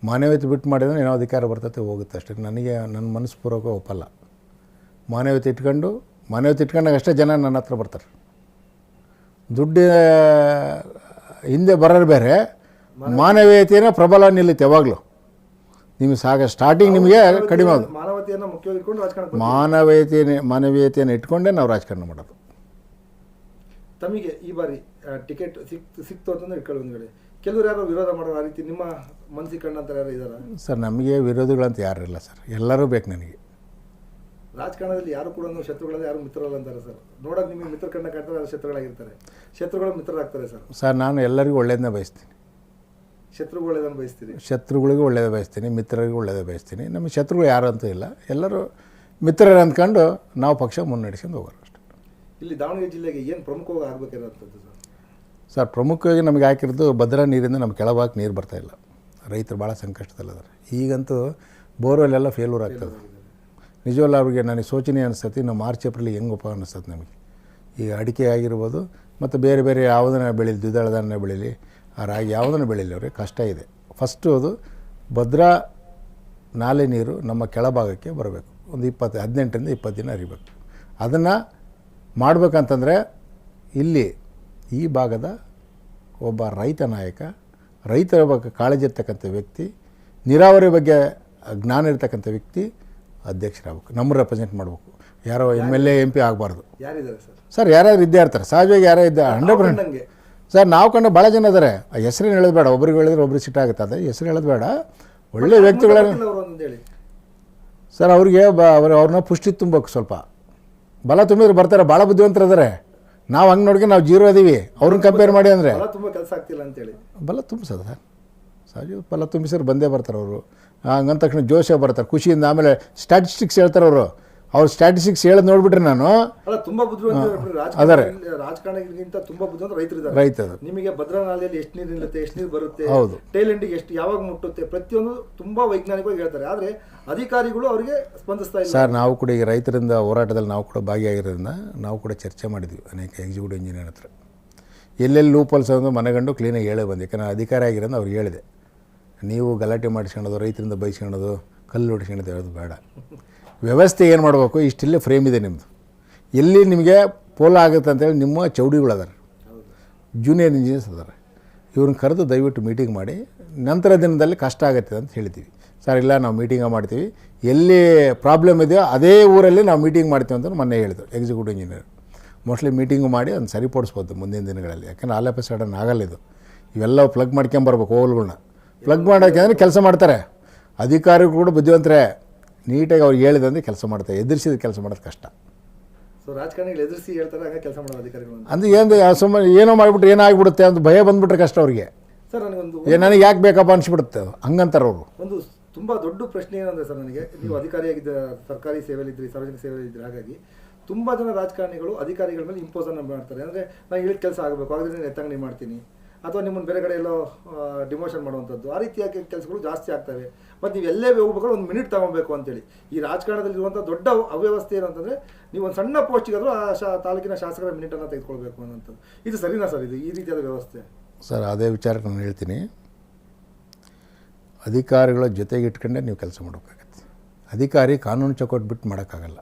ಮಾನವೀಯತೆ ಬಿಟ್ಟು ಮಾಡಿದ್ರೆ ಏನೋ ಅಧಿಕಾರ ಬರ್ತೈತೆ, ಹೋಗುತ್ತೆ ಅಷ್ಟೇ. ನನಗೆ ನನ್ನ ಮನಸ್ಪೂರ್ವಕ ಒಪ್ಪಲ್ಲ. ಮಾನವೀಯತೆ ಇಟ್ಕೊಂಡಾಗ ಅಷ್ಟೇ ಜನ ನನ್ನ ಹತ್ರ ಬರ್ತಾರೆ. ದುಡ್ಡು ಹಿಂದೆ ಬರೋರು ಬೇರೆ, ಮಾನವೀಯತೆಯೇ ಪ್ರಬಲ ನಿಲ್ಲುತ್ತೆ ಯಾವಾಗಲೂ. ನಿಮಗೆ ಸ್ಟಾರ್ಟಿಂಗ್ ನಿಮಗೆ ಕಡಿಮೆ ಆಗೋದು. ಮಾನವತೆಯನ್ನು ಮುಖ್ಯವಾಗಿ ಇಟ್ಕೊಂಡು ರಾಜಕಾರಣ, ಮಾನವೀಯತೆಯನ್ನು ಇಟ್ಕೊಂಡೇ ನಾವು ರಾಜಕಾರಣ ಮಾಡೋದು. ತಮಗೆ ಈ ಬಾರಿ ಟಿಕೆಟ್ ಸಿಕ್ತು ಅಂತಂದ್ರೆ ಇಟ್ಕೊಳ್ಳಿ ಒಂದು ವೇಳೆ, ಕೆಲವರು ಯಾರು ವಿರೋಧ ಮಾಡೋ ಆ ರೀತಿ ನಿಮ್ಮ ಮನಸ್ಸಿಗೆ ಕಂಡಂತ ಯಾರು ಇದ್ದಾರಾ? ಸರ್, ನಮಗೆ ವಿರೋಧಿಗಳಂತ ಯಾರು ಇಲ್ಲ ಸರ್. ಎಲ್ಲರೂ ಬೇಕು ನನಗೆ. ರಾಜಕಾರಣದಲ್ಲಿ ಯಾರು ಕೂಡ ಶತ್ರುಗಳಲ್ಲಿ ಯಾರು ಮಿತ್ರರಲ್ಲ ಅಂತಾರೆ ಸರ್. ನೋಡೋಕೆ ನಿಮಗೆ ಮಿತ್ರ ಕಂಡ ಕಾಣ್ತಾರೆ, ಅದು ಶತ್ರುಗಳಾಗಿರ್ತಾರೆ. ಶತ್ರುಗಳು ಮಿತ್ರರಾಗ್ತಾರೆ ಸರ್. ಸರ್, ನಾನು ಎಲ್ಲರಿಗೂ ಒಳ್ಳೇದನ್ನೇ ಬಯಸ್ತೀನಿ. ಶತ್ರುಗಳು ಒಳ್ಳೇದನ್ನು ಬಯಸ್ತೀರಿ? ಶತ್ರುಗಳಿಗೂ ಒಳ್ಳೇದೇ ಬಯಸ್ತೀನಿ, ಮಿತ್ರರಿಗೂ ಒಳ್ಳೇದೇ ಬಯಸ್ತೀನಿ. ನಮ್ಮ ಶತ್ರುಗಳು ಯಾರು ಅಂತೂ ಇಲ್ಲ, ಎಲ್ಲರೂ ಮಿತ್ರರು ಅಂದ್ಕೊಂಡು ನಾವು ಪಕ್ಷ ಮುನ್ನಡೆಸ್ಕೊಂಡು ಹೋಗೋರು ಅಷ್ಟೇ. ಇಲ್ಲಿ ದಾವಣಗೆರೆ ಜಿಲ್ಲೆಗೆ ಏನು ಪ್ರಮುಖವಾಗಿ ಆಗಬೇಕಿರೋಂಥದ್ದು ಸರ್? ಸರ್, ಪ್ರಮುಖವಾಗಿ ನಮಗೆ ಹಾಕಿರೋದು ಭದ್ರಾ ನೀರಿಂದ ನಮ್ಮ ಕೆಳಭಾಗಕ್ಕೆ ನೀರು ಬರ್ತಾಯಿಲ್ಲ. ರೈತರು ಭಾಳ ಸಂಕಷ್ಟದಲ್ಲಿದ್ದಾರೆ. ಈಗಂತೂ ಬೋರ್ವೆಲ್ಲೆಲ್ಲ ಫೇಲ್ಯೂರ್ ಆಗ್ತದೆ. ನಿಜವಲ್ಲ, ಅವ್ರಿಗೆ ನನಗೆ ಶೋಚನೀಯ ಅನಿಸ್ತೈತಿ. ನಾವು ಮಾರ್ಚ್ ಏಪ್ರಿಲ್ ಹೆಂಗಪ್ಪ ಅನ್ನಿಸ್ತದೆ ನಮಗೆ. ಈಗ ಅಡಿಕೆ ಆಗಿರ್ಬೋದು, ಮತ್ತು ಬೇರೆ ಬೇರೆ ಯಾವುದನ್ನ ಬೆಳೀಲಿ, ದ್ವಿದಳ ಧಾನ್ಯ ಬೆಳೀಲಿ, ಆ ರಾಗಿ ಯಾವುದನ್ನು ಬೆಳೀಲಿ, ಅವ್ರಿಗೆ ಕಷ್ಟ ಇದೆ. ಫಸ್ಟು ಅದು ಭದ್ರಾ ನಾಲೆ ನೀರು ನಮ್ಮ ಕೆಳಭಾಗಕ್ಕೆ ಬರಬೇಕು. ಒಂದು 18ರಿಂದ 20 ದಿನ ಹರಿಬೇಕು. ಅದನ್ನು ಮಾಡಬೇಕಂತಂದರೆ ಇಲ್ಲಿ ಈ ಭಾಗದ ಒಬ್ಬ ರೈತ ನಾಯಕ, ರೈತರ ಬಗ್ಗೆ ಕಾಳಜಿ ಇರ್ತಕ್ಕಂಥ ವ್ಯಕ್ತಿ, ನೀರಾವರಿ ಬಗ್ಗೆ ಜ್ಞಾನ ಇರ್ತಕ್ಕಂಥ ವ್ಯಕ್ತಿ ಅಧ್ಯಕ್ಷರಾಗಬೇಕು. ನಮ್ಮ ರೆಪ್ರೆಸೆಂಟ್ ಮಾಡಬೇಕು. ಯಾರೋ MLA MP ಆಗಬಾರ್ದು. ಯಾರಿದ್ದಾರೆ ಸರ್? ಸರ್, ಯಾರಾದ್ರು ಇದ್ದೇ ಇರ್ತಾರೆ ಸಹಜವಾಗಿ. ಯಾರೋ ಇದ್ದ 100%. ಸರ್, ನಾವು ಕಂಡು ಭಾಳ ಜನ ಇದ್ದಾರೆ. ಹೆಸರೇನು ಹೇಳೋದು ಬೇಡ. ಒಬ್ರಿಗೆ ಹೇಳಿದ್ರೆ ಒಬ್ರಿಗೆ ಸಿಟ್ಟಾಗುತ್ತೆ. ಅದೇ ಹೆಸರು ಹೇಳೋದು ಬೇಡ. ಒಳ್ಳೆ ವ್ಯಕ್ತಿಗಳನ್ನು ಸರ್, ಅವ್ರಿಗೆ ಅವ್ರನ್ನ ಪುಷ್ಟಿ ತುಂಬಬೇಕು. ಸ್ವಲ್ಪ ಬಲ ತುಂಬಿದ್ರೆ ಬರ್ತಾರೆ. ಭಾಳ ಬುದ್ಧಿವಂತರು ಇದ್ದಾರೆ. ನಾವು ಹಂಗೆ ನೋಡ್ಕೊಂಡು ನಾವು 0 ಅದೀವಿ ಅವ್ರನ್ನ ಕಂಪೇರ್ ಮಾಡಿ ಅಂದರೆ. ತುಂಬ ಕೆಲಸ ಆಗ್ತಿಲ್ಲ ಅಂತೇಳಿ ಬಲ ತುಂಬಿಸೋದು ಸರ್. ಸಹಜ ಬಲ ತುಂಬಿಸಿದ್ರೆ ಬಂದೇ ಬರ್ತಾರೆ ಅವರು. ಹಂಗಂದ ತಕ್ಷಣ ಜೋಶ ಬರ್ತಾರೆ ಖುಷಿಯಿಂದ. ಆಮೇಲೆ ಸ್ಟ್ಯಾಟಿಸ್ಟಿಕ್ಸ್ ಹೇಳ್ತಾರೆ ಅವರು. ಅವ್ರ ಸ್ಟ್ಯಾಟಿಸ್ಟಿಕ್ಸ್ ಹೇಳೋದು ನೋಡ್ಬಿಟ್ರೆ ನಾನು ಅಲ್ಲ ತುಂಬಾ ಬುದ್ಧಿವಂತ ಅದಾರೆ. ರಾಜಕಾರಣಿಗಳಿಗಿಂತ ತುಂಬಾ ಬುದ್ಧಿವಂತ ರೈತರಿದ್ದಾರೆ. ರೈತರು ನಿಮಗೆ ಭದ್ರಾ ನಾಲೆಯಲ್ಲಿ ಎಷ್ಟು ನೀರು ನಿಲ್ಲುತ್ತೆ, ಎಷ್ಟು ನೀರು ಬರುತ್ತೆ, ಹೌದು. ಟೈಲ್ ಎಂಡಿಗೆ ಎಷ್ಟು ಯಾವಾಗ ಮುಟ್ಟುತ್ತೆ, ಪ್ರತಿಯೊಂದು ತುಂಬಾ ವೈಜ್ಞಾನಿಕವಾಗಿ ಹೇಳ್ತಾರೆ. ಆದ್ರೆ ಅಧಿಕಾರಿಗಳು ಅವರಿಗೆ ಸ್ಪಂದಿಸ್ತಾ ಇಲ್ಲ. ಸರ್, ನಾವು ಕೂಡ ಈಗ ರೈತರಿಂದ ಹೋರಾಟದಲ್ಲಿ ನಾವು ಕೂಡ ಭಾಗಿಯಾಗಿರೋದ್ರಿಂದ ನಾವು ಕೂಡ ಚರ್ಚೆ ಮಾಡಿದ್ವಿ ಅನೇಕ ಎಕ್ಸಿಕ್ಯೂಟಿವ್ ಇಂಜಿನಿಯರ್ ಹತ್ರ. ಎಲ್ಲೆಲ್ಲಿ ಲೂಪಲ್ಸ್ ಅನ್ನೋದು ಮನೆಗಂಡು ಕ್ಲೀನಾಗಿ ಹೇಳೇ ಬಂದೆ. ಯಾಕಂದ್ರೆ ನಾನು ಅಧಿಕಾರಿ ಆಗಿರೋದು ಅವ್ರಿಗೆ ಹೇಳಿದೆ, ನೀವು ಗಲಾಟೆ ಮಾಡಿಸ್ಕೊಳ್ಳೋದು, ರೈತರಿಂದ ಬೈಸ್ಕೊಳ್ಳೋದು, ಕಲ್ಲು ಹೊಡಿಸ್ಕೊಳ್ಳೋದು ಹೇಳೋದು ಬೇಡ. ವ್ಯವಸ್ಥೆ ಏನು ಮಾಡಬೇಕು, ಇಷ್ಟಿಲ್ಲೇ ಫ್ರೇಮ್ ಇದೆ ನಿಮ್ಮದು, ಎಲ್ಲಿ ನಿಮಗೆ ಪೋಲ ಆಗುತ್ತೆ ಅಂತೇಳಿ ನಿಮ್ಮ ಚೌಡಿಗಳು ಅದಾರೆ, ಜೂನಿಯರ್ ಇಂಜಿನಿಯರ್ಸ್ ಅದಾರೆ, ಇವ್ರನ್ನ ಕರೆದು ದಯವಿಟ್ಟು ಮೀಟಿಂಗ್ ಮಾಡಿ ನಂತರ ದಿನದಲ್ಲಿ ಕಷ್ಟ ಆಗುತ್ತೆ ಅಂತ ಹೇಳ್ತೀವಿ. ಸರ್ ಇಲ್ಲ, ನಾವು ಮೀಟಿಂಗ ಮಾಡ್ತೀವಿ, ಎಲ್ಲಿ ಪ್ರಾಬ್ಲಮ್ ಇದೆಯೋ ಅದೇ ಊರಲ್ಲಿ ನಾವು ಮೀಟಿಂಗ್ ಮಾಡ್ತೀವಿ ಅಂತ ಮೊನ್ನೆ ಹೇಳಿದ್ರು ಎಕ್ಸಿಕ್ಯೂಟಿವ್ ಇಂಜಿನಿಯರ್. ಮೋಸ್ಟ್ಲಿ ಮೀಟಿಂಗು ಮಾಡಿ ಅದನ್ನು ಸರಿಪಡಿಸ್ಬೋದು ಮುಂದಿನ ದಿನಗಳಲ್ಲಿ. ಯಾಕಂದರೆ ಆಲ್ ಆಫ್ ಎ ಸಡನ್ ಆಗಲ್ಲ ಇದು. ಇವೆಲ್ಲ ಪ್ಲಗ್ ಮಾಡ್ಕೊಂಬರ್ಬೇಕು, ಹೋಲ್ಗಳನ್ನ ಪ್ಲಗ್ ಮಾಡೋಕ್ಕೆ ಅಂದರೆ ಕೆಲಸ ಮಾಡ್ತಾರೆ. ಅಧಿಕಾರಿಗಳು ಕೂಡ ಬುದ್ಧಿವಂತರೆ, ನೀಟಾಗಿ ಅವ್ರಿಗೆ ಹೇಳಿದಂದ್ರೆ ಕೆಲಸ ಮಾಡ್ತಾರೆ, ಎದುರಿಸಿದ ಕೆಲಸ ಮಾಡೋದು ಕಷ್ಟ. ಸೊ ರಾಜಕಾರಣಿಗಳು ಎದುರಿಸಿ ಹೇಳ್ತಾರೆ, ಹಂಗೆ ಕೆಲಸ ಮಾಡೋ ಅಧಿಕಾರಿಗಳು ಅಂತ. ಅಂದರೆ ಏನು ಸುಮ್ಮನೆ ಏನೋ ಮಾಡಿಬಿಟ್ರೆ ಏನಾಗ್ಬಿಡುತ್ತೆ ಅಂತ ಭಯ ಬಂದುಬಿಟ್ರೆ ಕಷ್ಟ ಅವ್ರಿಗೆ. ಸರ್ ನನಗೊಂದು ನನಗೆ ಯಾಕೆ ಬೇಕಪ್ಪ ಅನಿಸ್ಬಿಡುತ್ತೆ ಅದು, ಹಂಗಂತಾರೆ ಅವರು. ಒಂದು ತುಂಬ ದೊಡ್ಡ ಪ್ರಶ್ನೆ ಏನಂದರೆ ಸರ್, ನನಗೆ ನೀವು ಅಧಿಕಾರಿಯಾಗಿದ್ದ, ಸರ್ಕಾರಿ ಸೇವೆಯಲ್ಲಿದ್ದರೆ, ಸಾರ್ವಜನಿಕ ಸೇವೆಯಲ್ಲಿದ್ದರೆ, ಹಾಗಾಗಿ ತುಂಬ ಜನ ರಾಜಕಾರಣಿಗಳು ಅಧಿಕಾರಿಗಳ ಮೇಲೆ ಇಂಪೋಸನ್ನು ಮಾಡ್ತಾರೆ. ಅಂದರೆ ನಾನು ಹೇಳಿದ ಕೆಲಸ ಆಗಬೇಕು, ಹಾಗಾದ್ರೆ ನಾನು ಎತ್ತಂಗಡಿ ಮಾಡ್ತೀನಿ, ಅಥವಾ ನಿಮ್ಮನ್ನು ಬೇರೆ ಕಡೆ ಎಲ್ಲೋ ಡಿಮೋಷನ್ ಮಾಡುವಂಥದ್ದು, ಆ ರೀತಿಯಾಗಿ ಕೆಲಸಗಳು ಜಾಸ್ತಿ ಆಗ್ತವೆ. ಮತ್ತು ನೀವು ಎಲ್ಲೇ ಹೋಗ್ಬೇಕಾದ್ರೆ ಒಂದು ಮಿನಿಟ್ ತಗೊಬೇಕು ಅಂತೇಳಿ. ಈ ರಾಜಕಾರಣದಲ್ಲಿರುವಂಥ ದೊಡ್ಡ ಅವ್ಯವಸ್ಥೆ ಏನು ಅಂತಂದರೆ, ನೀವು ಒಂದು ಸಣ್ಣ ಪೋಸ್ಟಿಗಾದರೂ ಆ ತಾಲೂಕಿನ ಶಾಸಕರ ಮಿನಿಟನ್ನು ತೆಗೆದುಕೊಳ್ಬೇಕು ಅನ್ನೋಂಥದ್ದು. ಇದು ಸರಿನಾ ಸರ್, ಇದು ಈ ರೀತಿಯಾದ ವ್ಯವಸ್ಥೆ? ಸರ್, ಅದೇ ವಿಚಾರಕ್ಕೆ ನಾನು ಹೇಳ್ತೀನಿ, ಅಧಿಕಾರಿಗಳ ಜೊತೆಗೆ ಇಟ್ಕೊಂಡೆ ನೀವು ಕೆಲಸ ಮಾಡೋಕ್ಕಾಗತ್ತೆ. ಅಧಿಕಾರಿ ಕಾನೂನು ಚೌಕಟ್ಟು ಬಿಟ್ಟು ಮಾಡೋಕ್ಕಾಗಲ್ಲ.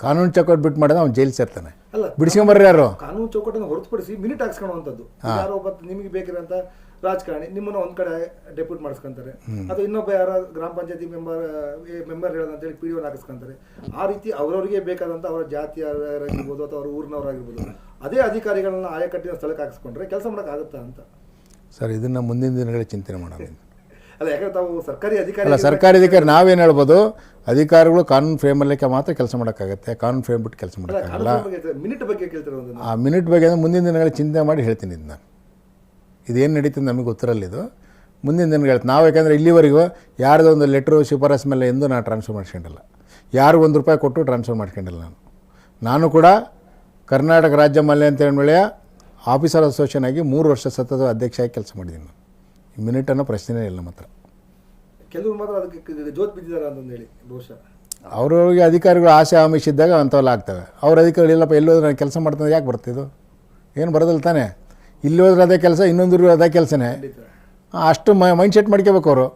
ಕಾನೂನು ಚೌಕಟ್ಟು ಬಿಟ್ಟು ಮಾಡಿದ್ರೆ ಅವ್ನು ಜೈಲು ಸೇರ್ತಾನೆ. ಅಲ್ಲ, ಬಿಡಿಸ್ಕೊಂಬರ್ರಿ ಯಾರು? ಕಾನೂನು ಚೌಕಟ್ಟನ್ನು ಹೊರತುಪಡಿಸಿ ಮಿನಿಟ್ ಹಾಕ್ಸ್ಕೊಳ್ಳುವಂಥದ್ದು. ಯಾರೋ ಒಬ್ಬ ನಿಮಗೆ ಬೇಕಿರೋಂಥ ರಾಜಕಾರಣಿ ನಿಮ್ಮನ್ನು ಒಂದು ಕಡೆ ಡೆಪ್ಯೂಟ್ ಮಾಡಿಸ್ಕೊಂತಾರೆ, ಅಥವಾ ಇನ್ನೊಬ್ಬ ಯಾರೋ ಗ್ರಾಮ ಪಂಚಾಯತಿ ಮೆಂಬರ್ ಹೇಳೋದಂತೇಳಿ ಪಿ ಡಿ ಒನ ಹಾಕಿಸ್ಕೊಂತಾರೆ. ಆ ರೀತಿ ಅವರವರಿಗೆ ಬೇಕಾದಂಥ ಅವರ ಜಾತಿಯವರಾಗಿರ್ಬೋದು ಅಥವಾ ಅವ್ರ ಊರಿನವರಾಗಿರ್ಬೋದು, ಅದೇ ಅಧಿಕಾರಿಗಳನ್ನ ಆಯಕಟ್ಟಿನ ಸ್ಥಳಕ್ಕೆ ಹಾಕಿಸ್ಕೊಂಡ್ರೆ ಕೆಲಸ ಮಾಡೋಕ್ಕಾಗುತ್ತಾ ಅಂತ. ಸರ್, ಇದನ್ನು ಮುಂದಿನ ದಿನಗಳಲ್ಲಿ ಚಿಂತನೆ ಮಾಡೋಣ. ಅಲ್ಲ, ಯಾಕಂದ್ರೆ ತಾವು ಸರ್ಕಾರಿ ಅಧಿಕಾರಿ ಅಲ್ಲ, ಸರ್ಕಾರಿ ಅಧಿಕಾರಿ ನಾವೇನು ಹೇಳ್ಬೋದು, ಅಧಿಕಾರಿಗಳು ಕಾನೂನು ಫ್ರೇಮಲ್ಲಿ ಮಾತ್ರ ಕೆಲಸ ಮಾಡೋಕ್ಕಾಗತ್ತೆ, ಕಾನೂನು ಫ್ರೇಮ್ ಬಿಟ್ಟು ಕೆಲಸ ಮಾಡೋಕ್ಕಾಗಲ್ಲ. ಮಿನಿಟ್ ಬಗ್ಗೆ ಕೇಳ್ತಿರೋದು. ಆ ಮಿನಿಟ್ ಬಗ್ಗೆ ಅಂದರೆ ಮುಂದಿನ ದಿನಗಳಲ್ಲಿ ಚಿಂತೆ ಮಾಡಿ ಹೇಳ್ತೀನಿ. ಇದು ನಾನು ಇದೇನು ನಡೀತದೆ ನಮಗೆ ಗೊತ್ತಿರಲ್ಲ. ಇದು ಮುಂದಿನ ದಿನಗಳು ಹೇಳ್ತೀನಿ ನಾವು. ಯಾಕಂದರೆ ಇಲ್ಲಿವರೆಗೂ ಯಾರ್ದೋ ಒಂದು ಲೆಟ್ರು ಶಿಫಾರಸ್ ಮೇಲೆ ಎಂದು ನಾನು ಟ್ರಾನ್ಸ್ಫರ್ ಮಾಡ್ಕೊಂಡಿಲ್ಲ, ಯಾರು ₹1 ಕೊಟ್ಟು ಟ್ರಾನ್ಸ್ಫರ್ ಮಾಡ್ಕೊಂಡಿಲ್ಲ. ನಾನು ಕೂಡ ಕರ್ನಾಟಕ ರಾಜ್ಯ ಮಲ್ಯ ಅಂತ ಹೇಳಿ ಆಫೀಸರ್ ಅಸೋಸಿಯೇಷನ್ ಆಗಿ 3 ವರ್ಷ ಸತತ ಅಧ್ಯಕ್ಷರಾಗಿ ಕೆಲಸ ಮಾಡಿದ್ದೀನಿ ನಾನು. ಈ ಮಿನಿಟ್ ಅನ್ನೋ ಪ್ರಶ್ನೆನೇ ಇಲ್ಲ ಮಾತ್ರ. ಕೆಲವರು ಮಾತ್ರ ಅದಕ್ಕೆ ಜೋತ್ ಬಿದ್ದಿದ್ದಾರೆ ಅಂತಂದು ಹೇಳಿ ಬಹುಶಃ ಅವ್ರವ್ರಿಗೆ ಅಧಿಕಾರಿಗಳು ಆಸೆ ಆಮಿಷ ಇದ್ದಾಗ ಅಂಥವೆಲ್ಲ ಆಗ್ತವೆ. ಅವ್ರ ಅಧಿಕಾರಿಗಳು ಇಲ್ಲಪ್ಪ, ಎಲ್ಲೋದ್ರೆ ನಾನು ಕೆಲಸ ಮಾಡ್ತಾನೆ, ಯಾಕೆ ಬರ್ತಿದ್ದು, ಏನು ಬರೋದಿಲ್ಲ ತಾನೇ. ಇಲ್ಲಿ ಹೋದ್ರೆ ಅದೇ ಕೆಲಸ, ಇನ್ನೊಂದು ಅದೇ ಕೆಲಸನೇ. ಅಷ್ಟು ಮೈಂಡ್ ಸೆಟ್ ಮಾಡ್ಕೋಬೇಕು ಅವರು.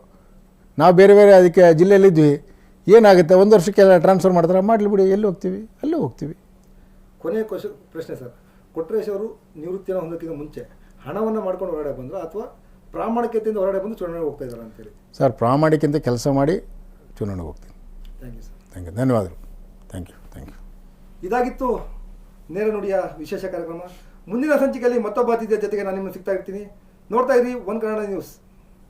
ನಾವು ಬೇರೆ ಬೇರೆ ಅದಕ್ಕೆ ಜಿಲ್ಲೆಯಲ್ಲಿದ್ವಿ, ಏನಾಗುತ್ತೆ 1 ವರ್ಷಕ್ಕೆ ಟ್ರಾನ್ಸ್ಫರ್ ಮಾಡ್ತಾರೆ, ಮಾಡಲಿ ಬಿಡಿ, ಎಲ್ಲಿ ಹೋಗ್ತೀವಿ ಅಲ್ಲೂ ಹೋಗ್ತೀವಿ. ಕೊನೆಯ ಪ್ರಶ್ನೆ ಸರ್, ಕೊಟ್ರೇಶ್ ಅವರು ನಿವೃತ್ತಿಯನ್ನು ಹೊಂದೋಕ್ಕಿಂತ ಮುಂಚೆ ಹಣವನ್ನು ಮಾಡ್ಕೊಂಡು ಹೊರಗಡೆ ಬಂದರು, ಅಥವಾ ಪ್ರಾಮಾಣಿಕತೆಯಿಂದ ಹೊರಗಡೆ ಬಂದು ಚುನಾವಣೆಗೆ ಹೋಗ್ತಾ ಇದ್ದಾರೆ ಅಂತೇಳಿ? ಸರ್, ಪ್ರಾಮಾಣಿಕತೆ ಕೆಲಸ ಮಾಡಿ ಚುನಾವಣೆಗೆ ಹೋಗ್ತೀನಿ. Thank you sir. Thank you, ಧನ್ಯವಾದಗಳು. Thank you. ಇದಾಗಿತ್ತು ನೇರ ನುಡಿಯ ವಿಶೇಷ ಕಾರ್ಯಕ್ರಮ. ಮುಂದಿನ ಸಂಚಿಕೆಯಲ್ಲಿ ಮತ್ತೊಬ್ಬ ಅತಿಥಿಯ ಜೊತೆಗೆ ನಾನು ನಿಮ್ಮನ್ನು ಸಿಗ್ತಾ ಇರ್ತೀನಿ. ನೋಡ್ತಾ ಇರಿ ಒನ್ ಕನ್ನಡ ನ್ಯೂಸ್.